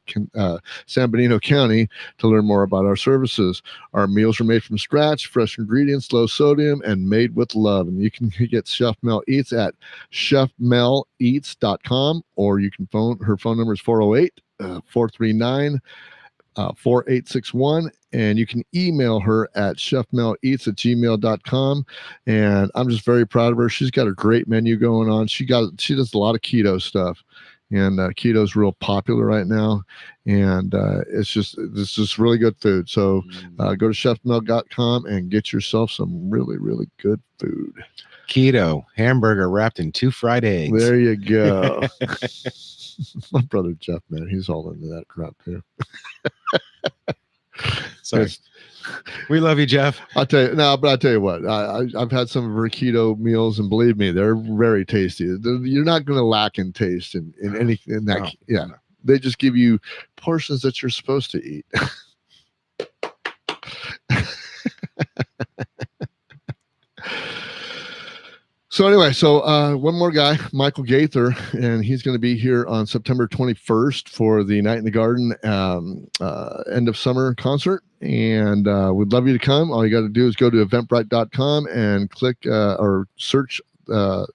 Bernardino County to learn more about our services. Our meals are made from scratch, fresh ingredients, low sodium, and made with love. And you can get Chef Mel Eats at chefmeleats.com, or you can her phone number is 408 439 4861, and you can email her at chefmeleats@gmail.com. And I'm just very proud of her. She's got a great menu going on. She does a lot of keto stuff, and keto is real popular right now, and it's just really good food. So go to chefmel.com and get yourself some really, really good food. Keto hamburger wrapped in 2 fried eggs. There you go. My brother Jeff, man, he's all into that crap too. Sorry. We love you, Jeff. I'll tell you what, I've had some of her keto meals, and believe me, they're very tasty. You're not going to lack in taste in anything in that. Yeah, they just give you portions that you're supposed to eat. So anyway, one more guy, Michael Gaither, and he's going to be here on September 21st for the Night in the Garden end of summer concert, and we'd love you to come. All you got to do is go to eventbrite.com and click or search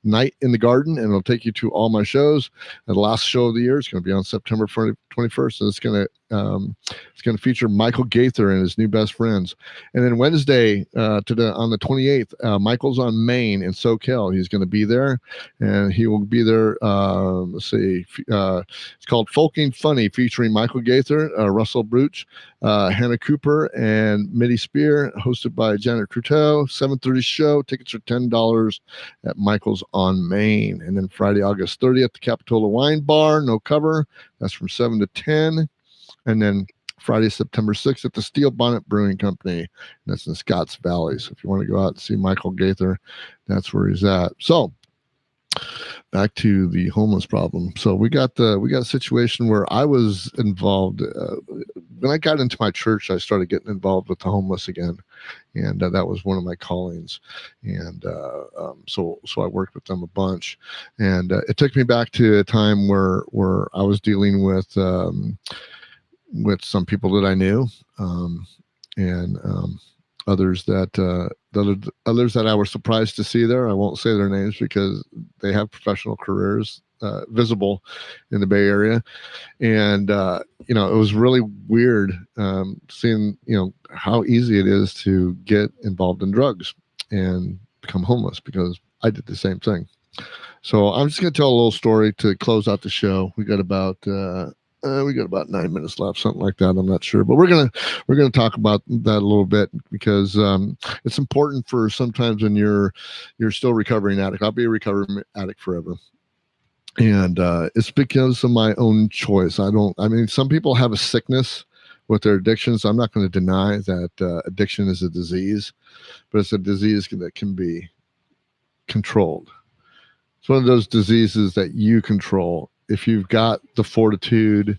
Night in the Garden, and it'll take you to all my shows. And the last show of the year is going to be on September 21st, and it's going to feature Michael Gaither and his new best friends. And then Wednesday on the 28th, Michael's on Main in SoCal. He's going to be there, and he will be there. Let's see, it's called Folking Funny, featuring Michael Gaither, Russell Bruch, Hannah Cooper, and Mitty Spear, hosted by Janet Cruteau. 7:30 show. Tickets are $10 at Michael's on Main. And then Friday, August 30th, the Capitola Wine Bar, no cover. That's from 7 to 10. And then Friday, September 6th at the Steel Bonnet Brewing Company. That's in Scotts Valley. So if you want to go out and see Michael Gaither, that's where he's at. So back to the homeless problem. So we got a situation where I was involved. When I got into my church, I started getting involved with the homeless again. And that was one of my callings. And so I worked with them a bunch. And it took me back to a time where I was dealing with some people that I knew, and others that I was surprised to see there. I won't say their names because they have professional careers visible in the Bay Area, and it was really weird seeing how easy it is to get involved in drugs and become homeless, because I did the same thing. So I'm just going to tell a little story to close out the show. We got about 9 minutes left, something like that. I'm not sure, but we're gonna talk about that a little bit, because it's important for sometimes when you're still a recovering addict. I'll be a recovering addict forever, and it's because of my own choice. Some people have a sickness with their addictions. I'm not going to deny that addiction is a disease, but it's a disease that can be controlled. It's one of those diseases that you control if you've got the fortitude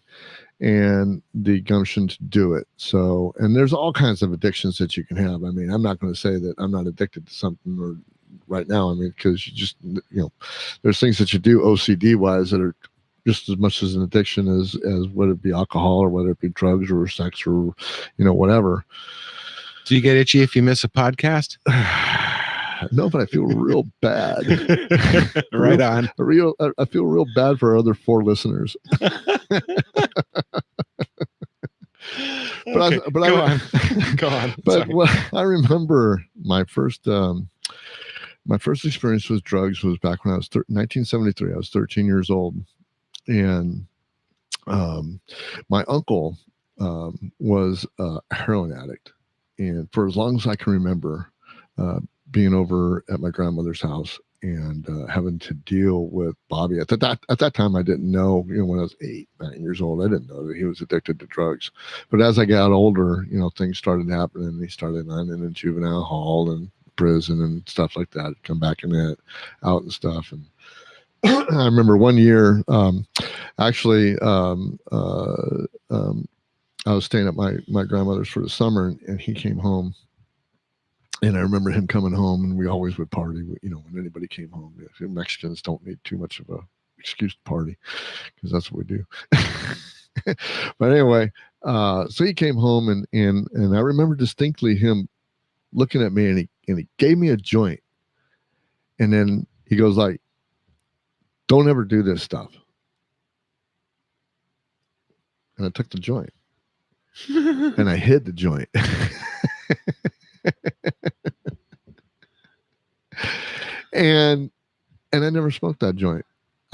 and the gumption to do it. So, and there's all kinds of addictions that you can have. I mean, I'm not going to say that I'm not addicted to something or right now. I mean, because you just, there's things that you do OCD wise that are just as much as an addiction as whether it be alcohol or whether it be drugs or sex or, whatever. Do you get itchy if you miss a podcast? No, but I feel real bad. Right on. I feel real bad for our other 4 listeners. Go on. But I remember my first experience with drugs was back when I was 1973. I was 13 years old, and my uncle was a heroin addict, and for as long as I can remember, being over at my grandmother's house and having to deal with Bobby. At that time, I didn't know, when I was 8, 9 years old, I didn't know that he was addicted to drugs. But as I got older, things started happening. He started landing in juvenile hall and prison and stuff like that, come back in it, out and stuff. And I remember one year, I was staying at my grandmother's for the summer, and he came home. And I remember him coming home, and we always would party, when anybody came home. Mexicans don't need too much of a excuse to party, because that's what we do. But anyway, so he came home, and I remember distinctly him looking at me, and he gave me a joint, and then he goes like, "Don't ever do this stuff." And I took the joint, and I hid the joint. and I never smoked that joint.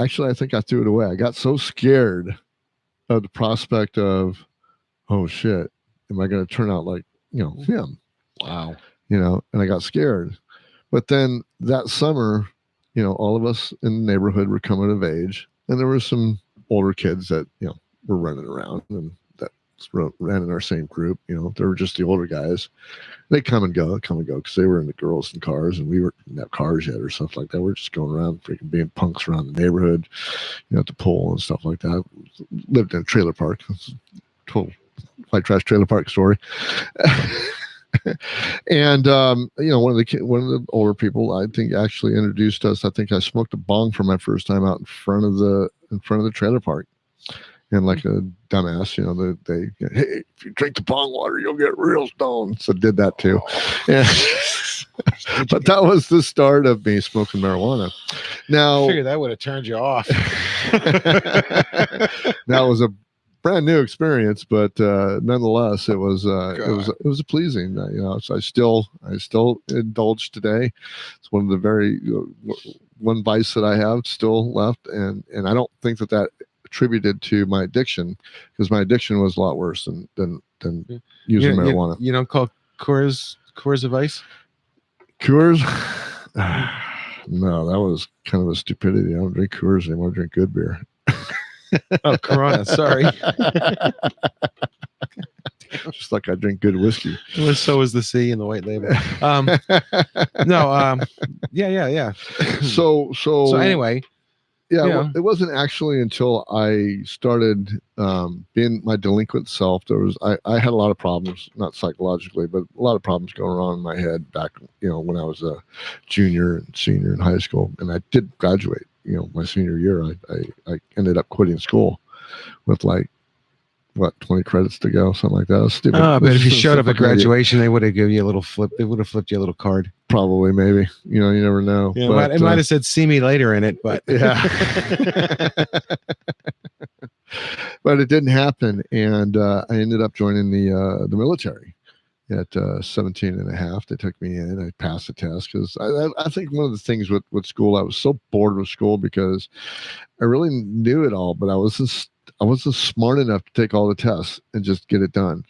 Actually, I think I threw it away. I got so scared of the prospect of, oh shit, am I going to turn out like, him? Wow. And I got scared. But then that summer, all of us in the neighborhood were coming of age, and there were some older kids that, were running around, and that ran in our same group. They were just the older guys. They come and go, because they were into girls and cars, and we didn't have cars yet or stuff like that. We're just going around freaking being punks around the neighborhood, at the pool and stuff like that. Lived in a trailer park. Total white trash trailer park story. And one of the older people, I think, actually introduced us. I think I smoked a bong for my first time out in front of the trailer park. And like a dumbass, they hey, if you drink the bong water, you'll get real stoned. So did that too. Yeah. But that was the start of me smoking marijuana. Now, I figured that would have turned you off. That was a brand new experience, but nonetheless, it was a pleasing. So I still indulge today. It's one of the very one vice that I have still left, and I don't think that attributed to my addiction, because my addiction was a lot worse than using marijuana. You don't call Coors a vice? Coors? No, that was kind of a stupidity. I don't drink Coors anymore. I drink good beer. Oh, Corona. Sorry. Just like I drink good whiskey. Well, so is the C and the white label. Yeah. So anyway. Yeah, it wasn't actually until I started being my delinquent self. I had a lot of problems, not psychologically, but a lot of problems going on in my head back, when I was a junior and senior in high school. And I did graduate, my senior year. I ended up quitting school with 20 credits to go, something like that. Stupid. But if you showed up at graduation, they would have given you a little flip. They would have flipped you a little card. Probably, maybe. You never know. Yeah, but, it might have said "See me later" in it, but yeah. But it didn't happen, and I ended up joining the military at 17 and a half. They took me in. I passed the test because I think one of the things with school, I was so bored with school because I really knew it all, but I wasn't smart enough to take all the tests and just get it done.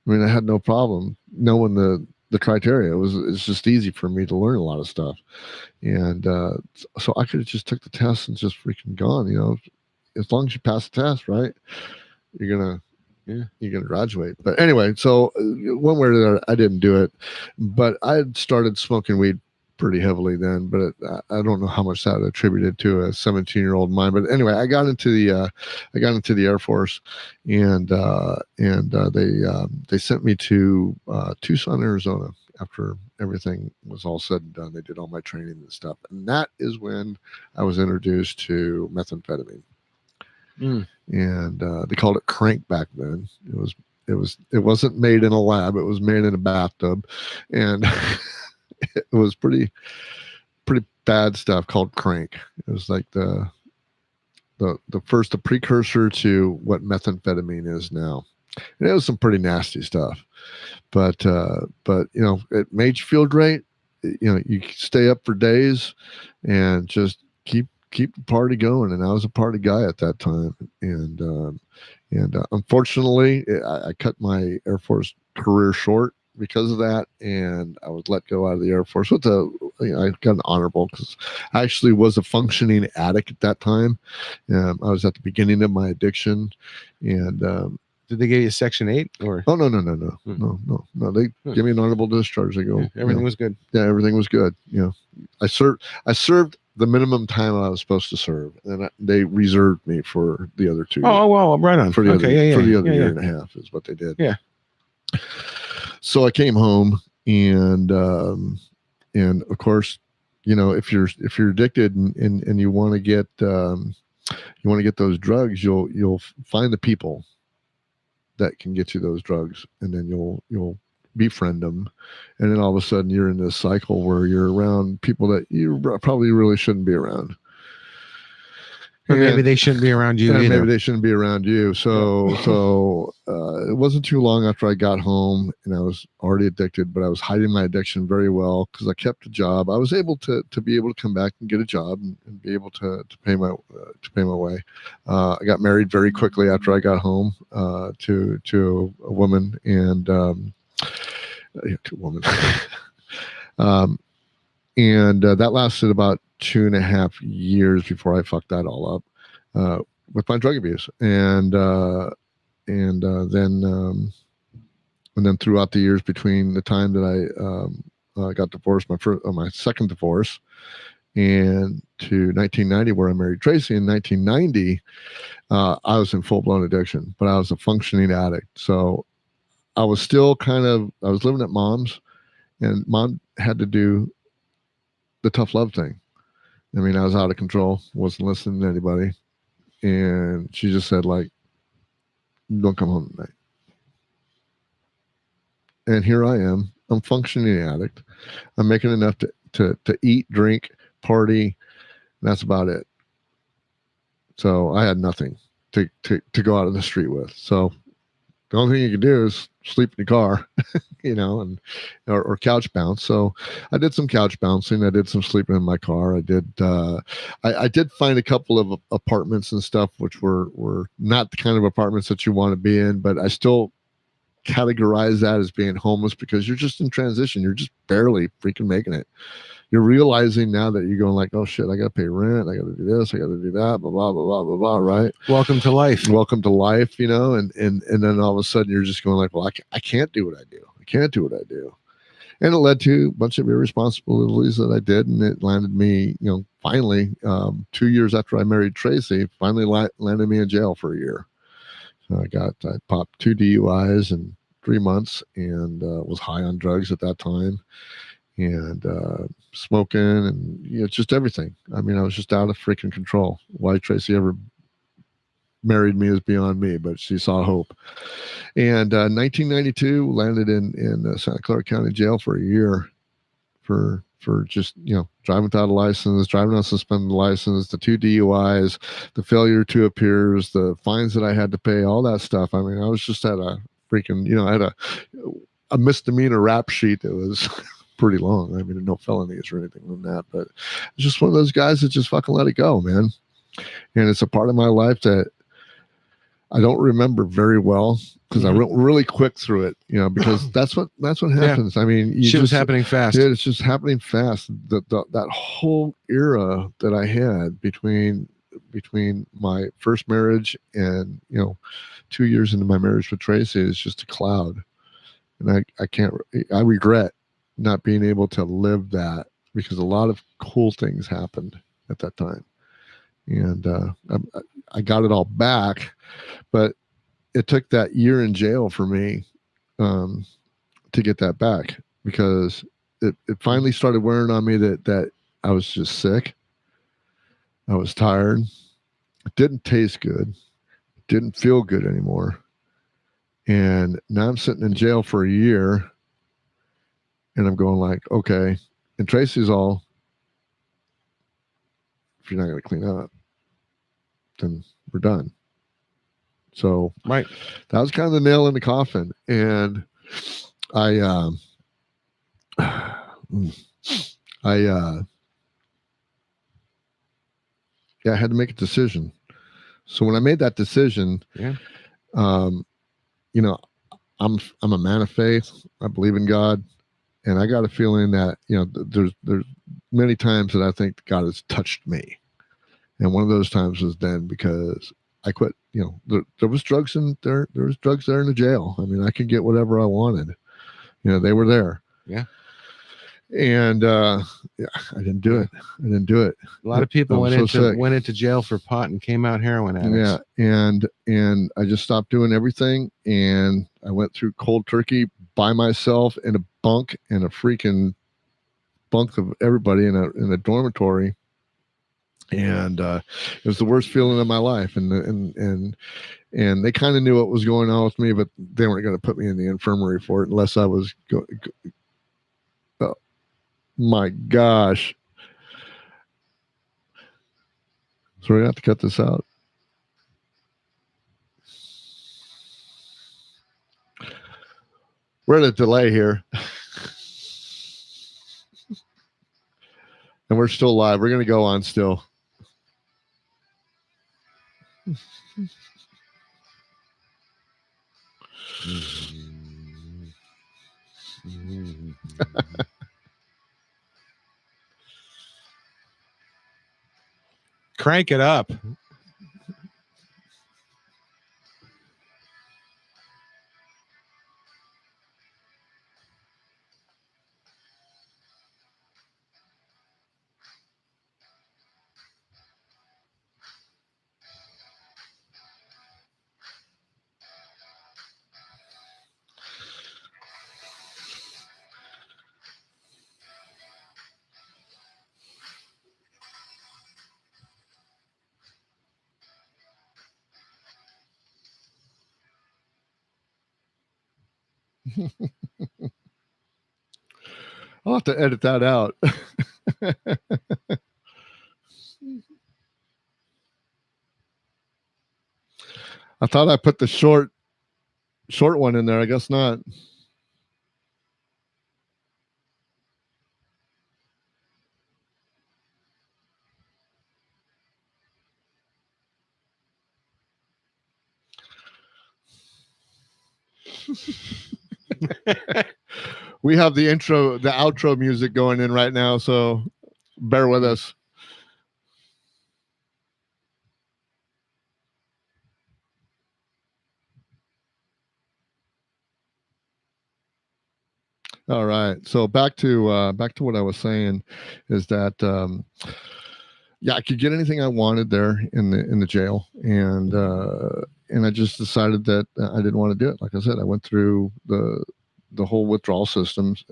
I mean, I had no problem knowing the criteria. It's just easy for me to learn a lot of stuff. And so I could have just took the test and just freaking gone, as long as you pass the test, right? You're going to graduate. But anyway, so one way or the other, I didn't do it, but I had started smoking weed pretty heavily then, but I don't know how much that attributed to a 17-year-old mind. But anyway, I got into the Air Force, and they sent me to Tucson, Arizona. After everything was all said and done, they did all my training and stuff, and that is when I was introduced to methamphetamine. And they called it crank back then. It wasn't made in a lab; it was made in a bathtub, and it was pretty bad stuff called crank. It was like the precursor to what methamphetamine is now. And it was some pretty nasty stuff, but it made you feel great. You stay up for days and just keep the party going. And I was a party guy at that time. And unfortunately, I cut my Air Force career short because of that, and I was let go out of the Air Force with I got an honorable because I actually was a functioning addict at that time. I was at the beginning of my addiction, and did they give you Section 8 or? Oh no! They give me an honorable discharge. They go, everything was good. Yeah, everything was good. I served the minimum time I was supposed to serve, and they reserved me for the other 2 years. Oh well, right on. For the other year and a half is what they did. Yeah. So I came home, and of course, if you're addicted and you want to get those drugs, you'll find the people that can get you those drugs, and then you'll befriend them, and then all of a sudden you're in this cycle where you're around people that you probably really shouldn't be around. Or maybe they shouldn't be around you either. Maybe they shouldn't be around you. So it wasn't too long after I got home, and I was already addicted, but I was hiding my addiction very well because I kept a job. I was able to be able to come back and get a job and be able to pay my way. I got married very quickly after I got home to a woman, and to a woman. And that lasted about 2.5 years before I fucked that all up with my drug abuse, and then throughout the years between the time that I got divorced, my second divorce, and to 1990, where I married Tracy in 1990, I was in full blown addiction, but I was a functioning addict. So I was still I was living at mom's, and mom had to do the tough love thing. I mean, I was out of control, wasn't listening to anybody. And she just said, like, don't come home tonight. And here I am. I'm functioning addict. I'm making enough to eat, drink, party. And that's about it. So I had nothing to go out on the street with. So the only thing you can do is sleep in your car, or couch bounce. So I did some couch bouncing. I did some sleeping in my car. I did. I did find a couple of apartments and stuff, which were not the kind of apartments that you want to be in, but I still categorize that as being homeless because you're just in transition. You're just barely freaking making it. You're realizing now that you're going like, oh shit, I got to pay rent. I got to do this. I got to do that. Blah, blah, blah, blah, blah, blah. Right. Welcome to life. Welcome to life, and then all of a sudden you're just going like, well, I can't do what I do. I can't do what I do. And it led to a bunch of irresponsibilities that I did. And it landed me, finally, 2 years after I married Tracy, finally landed me in jail for a year. So I popped 2 DUIs in 3 months and was high on drugs at that time. And smoking and just everything. I mean, I was just out of freaking control. Why Tracy ever married me is beyond me, but she saw hope. And 1992 landed in Santa Clara County Jail for a year for just driving without a license, driving on suspended license, the 2 DUIs, the failure to appears, the fines that I had to pay, all that stuff. I mean, I was just at a freaking I had a misdemeanor rap sheet that was pretty long. I mean, no felonies or anything like that, but it's just one of those guys that just fucking let it go, man. And it's a part of my life that I don't remember very well because I went really quick through it, because that's what happens. Yeah. I mean, it was happening fast. Yeah, it's just happening fast. That whole era that I had between my first marriage and 2 years into my marriage with Tracy is just a cloud, and I regret not being able to live that because a lot of cool things happened at that time. And I got it all back, but it took that year in jail for me to get that back because it finally started wearing on me that I was just sick. I was tired. It didn't taste good. It didn't feel good anymore. And now I'm sitting in jail for a year. And I'm going like, okay. And Tracy's all, if you're not going to clean up, then we're done. So right, that was kind of the nail in the coffin. And I had to make a decision. So when I made that decision, I'm a man of faith. I believe in God. And I got a feeling that, there's many times that I think God has touched me. And one of those times was then because I quit, there was drugs in there. There was drugs there in the jail. I mean, I could get whatever I wanted. They were there. Yeah. And I didn't do it. A lot of people went into jail for pot and came out heroin addicts. Yeah. And I just stopped doing everything. And I went through cold turkey by myself in a bunk in a freaking bunk of everybody in a dormitory, and it was the worst feeling of my life. And they kind of knew what was going on with me, but they weren't going to put me in the infirmary for it unless I was. Oh my gosh! So we're gonna have to cut this out. We're at a delay here. And we're still live. We're going to go on still. Crank it up. I'll have to edit that out. I thought I put the short one in there. I guess not. We have the outro music going in right now, so bear with us. All right. So back to what I was saying is that I could get anything I wanted there in the jail, and I just decided that I didn't want to do it. Like I said, I went through the whole withdrawal symptoms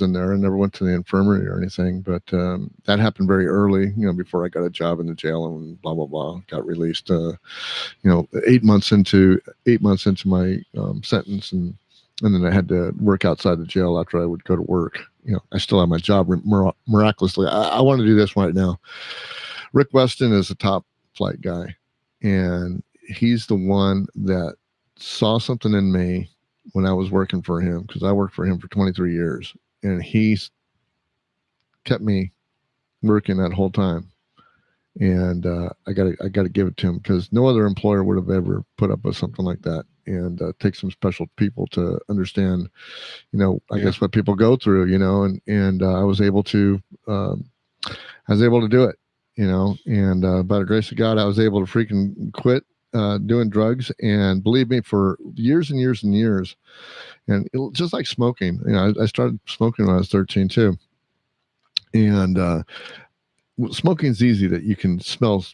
in there, and never went to the infirmary or anything. But that happened very early, before I got a job in the jail and blah blah blah. Got released, 8 months into my sentence, and then I had to work outside the jail after I would go to work. I still have my job miraculously. I want to do this right now. Rick Weston is a top flight guy, and he's the one that saw something in me when I was working for him, because I worked for him for 23 years, and he's kept me working that whole time. And I gotta give it to him, because no other employer would have ever put up with something like that. And take some special people to understand, I guess what people go through, and I was able to do it, and by the grace of God, I was able to freaking quit doing drugs. And believe me, for years and years and years, and just like smoking, I started smoking when I was 13 too. And smoking's easy, that you can smell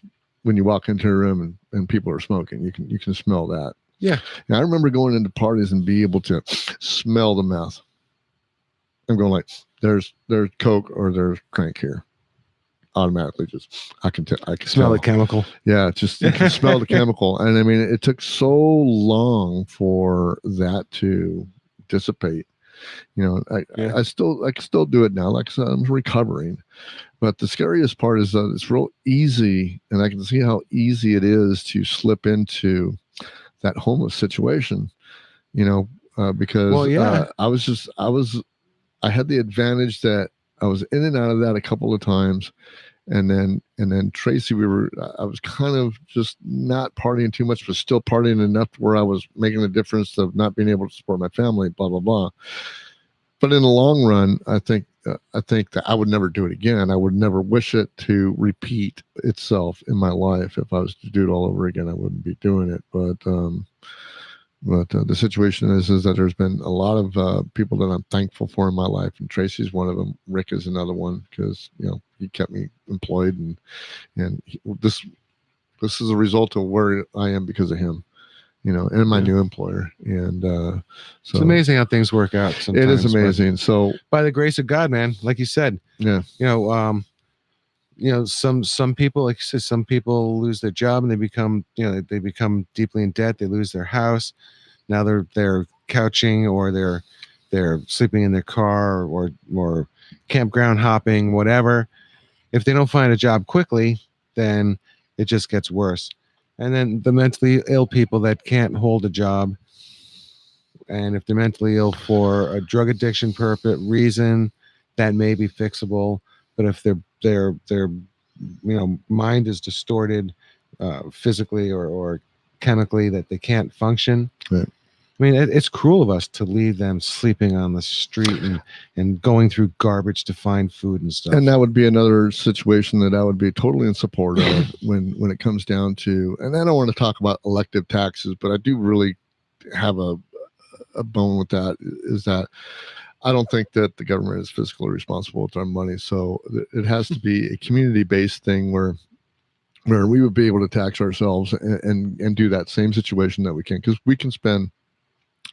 when you walk into a room and people are smoking. You can smell that. Yeah. And I remember going into parties and be able to smell the meth. I'm going like, there's coke or there's crank here. Automatically, just I can smell the chemical. Yeah, just you can smell the chemical. And I mean, it took so long for that to dissipate. I can still do it now. Like I said, I'm recovering. But the scariest part is that it's real easy, and I can see how easy it is to slip into that homeless situation, because I had the advantage that I was in and out of that a couple of times. And then Tracy, I was kind of just not partying too much, but still partying enough where I was making a difference of not being able to support my family, blah, blah, blah. But in the long run, I think that I would never do it again. I would never wish it to repeat itself in my life. If I was to do it all over again, I wouldn't be doing it. But the situation is that there's been a lot of people that I'm thankful for in my life, and Tracy's one of them. Rick is another one, because he kept me employed, and this is a result of where I am because of him. and my new employer. And so it's amazing how things work out sometimes. It is amazing. So by the grace of God, man, like you said, yeah, some people, like you said, some people lose their job and they become deeply in debt. They lose their house. Now they're couching, or they're sleeping in their car, or campground hopping, whatever. If they don't find a job quickly, then it just gets worse. And then the mentally ill people that can't hold a job, and if they're mentally ill for a drug addiction reason, that may be fixable. But if their mind is distorted physically or chemically, that they can't function. Right. I mean, it's cruel of us to leave them sleeping on the street and going through garbage to find food and stuff. And that would be another situation that I would be totally in support of when it comes down to, and I don't want to talk about elective taxes, but I do really have a bone with that, is that I don't think that the government is fiscally responsible with our money. So it has to be a community-based thing where we would be able to tax ourselves and do that same situation that we can, because we can spend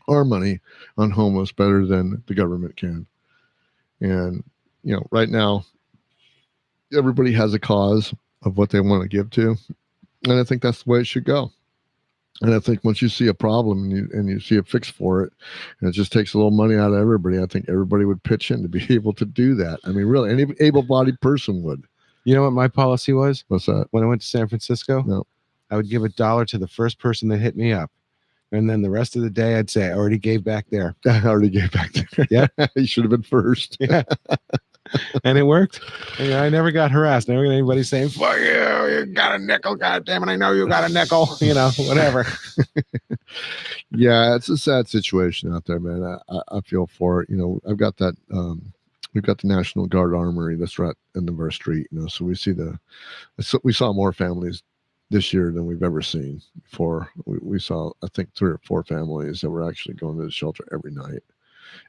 our money on homeless better than the government can. And right now everybody has a cause of what they want to give to, and I think that's the way it should go. And I think once you see a problem and you see a fix for it, and it just takes a little money out of everybody, I think everybody would pitch in to be able to do that. I mean, really, any able-bodied person would. You know what my policy was? What's that? When I went to San Francisco, no, I would give $1 to the first person that hit me up. And then the rest of the day, I'd say, I already gave back there. I already gave back there. Yeah. You should have been first. Yeah. And it worked. And I never got harassed. Never got anybody saying, fuck you got a nickel. God damn it, I know you got a nickel. Whatever. Yeah, it's a sad situation out there, man. I feel for it. I've got that. We've got the National Guard Armory that's right at the end of our street. So we saw more families this year than we've ever seen before. We saw, I think, 3 or 4 families that were actually going to the shelter every night.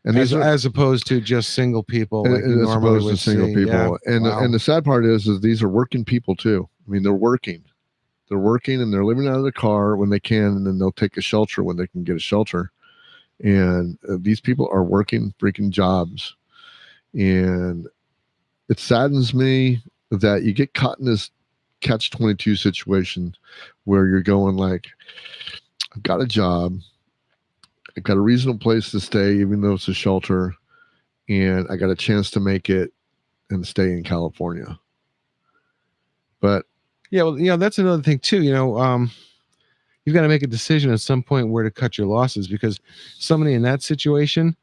And as opposed to just single people, like you normally would see. Single people. Yeah. And Wow. And the sad part is these are working people too. I mean, they're working and they're living out of their car when they can, and then they'll take a shelter when they can get a shelter. And these people are working freaking jobs. And it saddens me that you get caught in this catch-22 situation where you're going like, I've got a job, I've got a reasonable place to stay, even though it's a shelter, and I got a chance to make it and stay in California. But yeah, well, that's another thing too. You've got to make a decision at some point where to cut your losses, because somebody in that situation,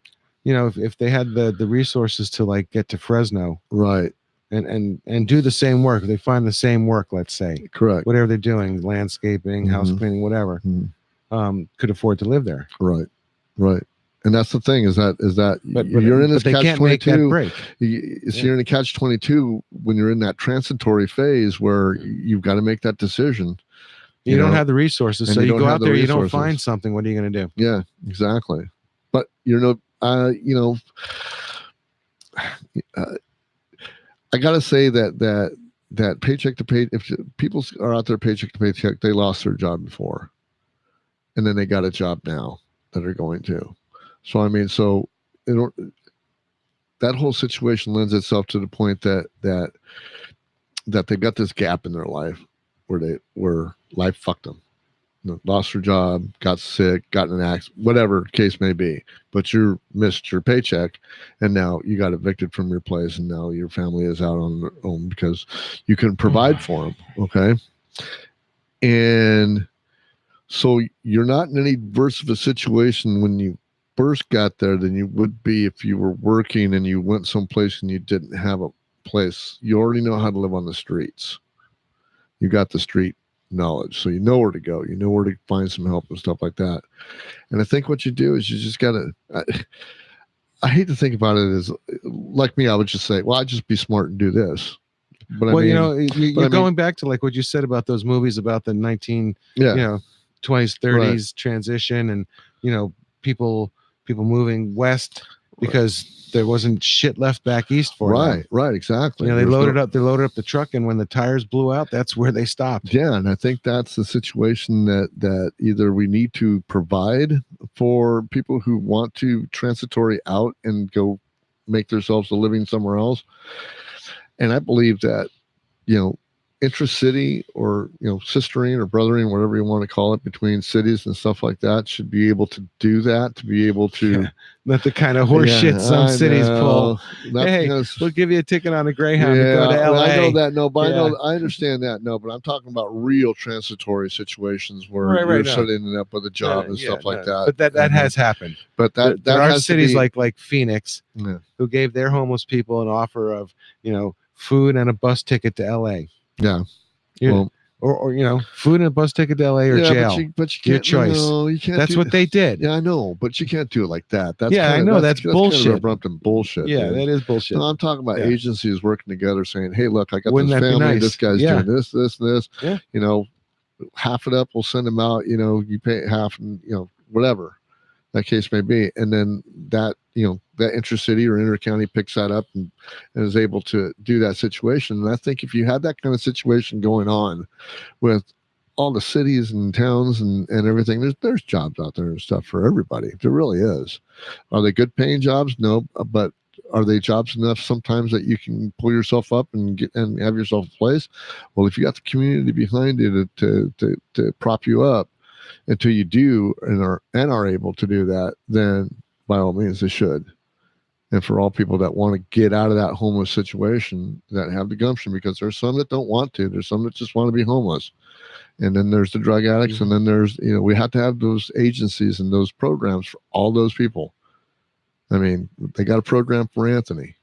if they had the resources to like get to Fresno, right, and do the same work, they find the same work, let's say, correct, whatever they're doing, landscaping, house cleaning, whatever, could afford to live there, right. And that's the thing is that but you're in this catch-22. You're in a catch-22 when you're in that transitory phase where you've got to make that decision. You don't have the resesources, so you go out there, you don't find something. What are you going to do? Yeah, exactly. But I gotta say that paycheck to pay, if people are out there paycheck to paycheck, they lost their job before, and then they got a job now that they're going to. So I mean, that whole situation lends itself to the point that they've got this gap in their life where life fucked them. Lost their job, got sick, got in an accident, whatever case may be. But you missed your paycheck, and now you got evicted from your place, and now your family is out on their own because you couldn't provide for them. Okay, and so you're not in any worse of a situation when you first got there than you would be if you were working and you went someplace and you didn't have a place. You already know how to live on the streets. You got the street knowledge, so you know where to go, you know where to find some help and stuff like that. And I think what you do is you just gotta, I hate to think about it as like me, I would just say, well, I'd just be smart and do this. But well, you're going back to like what you said about those movies about the 20s, 30s transition, and people moving west because there wasn't shit left back east for them. Right, exactly. They loaded up the truck, and when the tires blew out, that's where they stopped. Yeah, and I think that's the situation that either we need to provide for people who want to transitory out and go make themselves a living somewhere else. And I believe that, intra-city or, sistering or brothering, whatever you want to call it, between cities and stuff like that should be able to do that, to be able to... Not the kind of horse shit some cities pull. Hey, we'll give you a ticket on a Greyhound to go to LA. I know that, I understand that, but I'm talking about real transitory situations where you're setting up with a job and stuff like that. But that has happened. But there are cities like Phoenix who gave their homeless people an offer of, food and a bus ticket to LA. Yeah. Well, or food and a bus ticket to LA or jail. But you can't. Your choice. No, you can't. That's what they did. Yeah, I know, but you can't do it like that. I know that's bullshit. Kind of abrupt and bullshit. Yeah, dude. That is bullshit. No, I'm talking about agencies working together, saying, "Hey, look, I got this family. Nice? This guy's doing this, this. Yeah. Half it up. We'll send them out. You pay half, and whatever that case may be, and then that that intercity or intercounty picks that up and is able to do that situation. And I think if you had that kind of situation going on with all the cities and towns and everything, there's jobs out there and stuff for everybody. There really is. Are they good paying jobs? No, but are they jobs enough sometimes that you can pull yourself up and have yourself a place? Well, if you got the community behind you to prop you up until you do and are able to do that, then by all means they should. And for all people that want to get out of that homeless situation, that have the gumption, because there's some that don't want to. There's some that just want to be homeless. And then there's the drug addicts. And then there's, we have to have those agencies and those programs for all those people. I mean, they got a program for Anthony.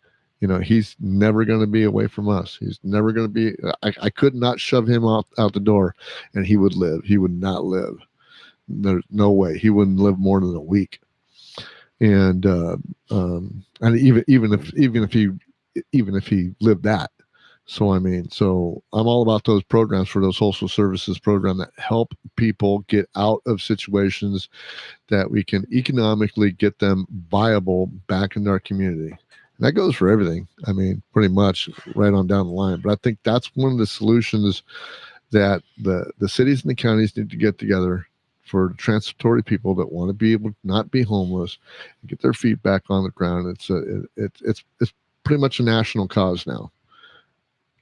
He's never going to be away from us. He's never going to be, I could not shove him out the door and he would live. He would not live. There's no way. He wouldn't live more than a week. And even if he lived that. So I'm all about those programs, for those social services program that help people get out of situations that we can economically get them viable back in our community. And that goes for everything. I mean, pretty much right on down the line. But I think that's one of the solutions that the cities and the counties need to get together for transitory people that want to be able to not be homeless and get their feet back on the ground. It's pretty much a national cause now.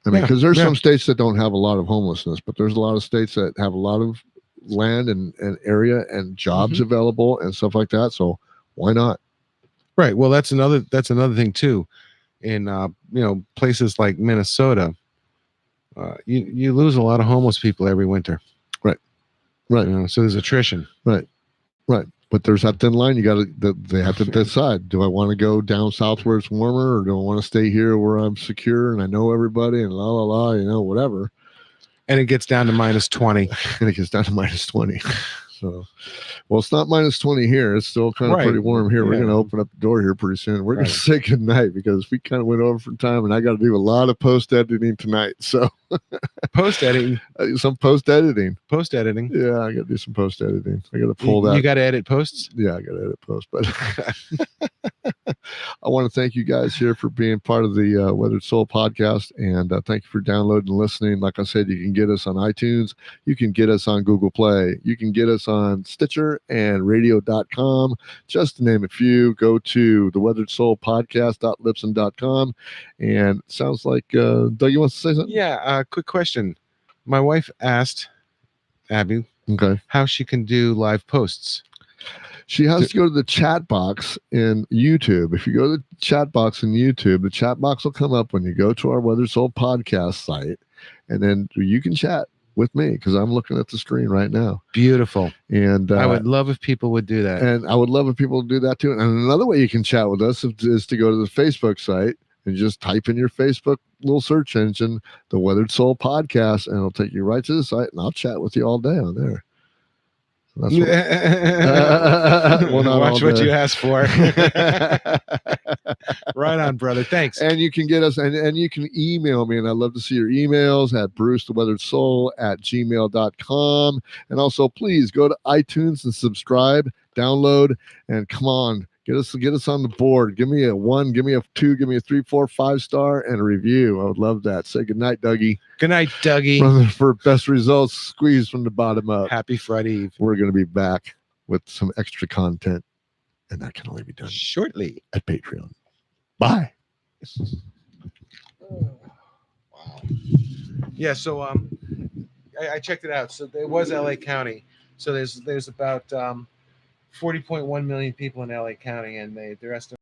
I mean, because there's some states that don't have a lot of homelessness, but there's a lot of states that have a lot of land and area and jobs available and stuff like that. So why not? Right. Well, that's another thing too. In places like Minnesota, you lose a lot of homeless people every winter. Right. So there's attrition. Right. But there's that thin line. They have to decide, do I want to go down south where it's warmer, or do I want to stay here where I'm secure and I know everybody and whatever. And it gets down to -20. And it gets down to -20. So, well, it's not -20 here. It's still kind of pretty warm here. We're going to open up the door here pretty soon. We're going to say goodnight because we kind of went over for time, and I got to do a lot of post editing tonight. So, post editing, some post editing. Yeah, I got to do some post editing. I got to pull that. You got to edit posts. Yeah, I got to edit posts, but I want to thank you guys here for being part of the Weathered Soul podcast, and thank you for downloading and listening. Like I said, you can get us on iTunes, you can get us on Google Play, you can get us on Stitcher and radio.com, just to name a few. Go to the Weathered Soul podcast.libsyn.com. And it sounds like Doug, you want to say something? Yeah, quick question. My wife asked Abby how she can do live posts. She has to go to the chat box in YouTube. If you go to the chat box in YouTube, the chat box will come up when you go to our Weathered Soul podcast site, and then you can chat with me because I'm looking at the screen right now. Beautiful. And I would love if people would do that. And I would love if people would do that too. And another way you can chat with us is to go to the Facebook site and just type in your Facebook little search engine, the Weathered Soul podcast, and it'll take you right to the site, and I'll chat with you all day on there. That's watch what you asked for. Right on, brother. Thanks. And you can get us, and you can email me, and I'd love to see your emails at brucetheweatheredsoul@gmail.com. And also, please go to iTunes and subscribe, download, and come on, Get us on the board. Give me a 1, give me a 2, give me a 3, 4, 5-star, and a review. I would love that. Say good night, Dougie. Good night, Dougie. Brother, for best results, squeeze from the bottom up. Happy Friday Eve. We're going to be back with some extra content, and that can only be done shortly at Patreon. Bye. Wow. Yeah, so I checked it out. So it was LA County. So there's about 40.1 million people in LA County, and they're estimating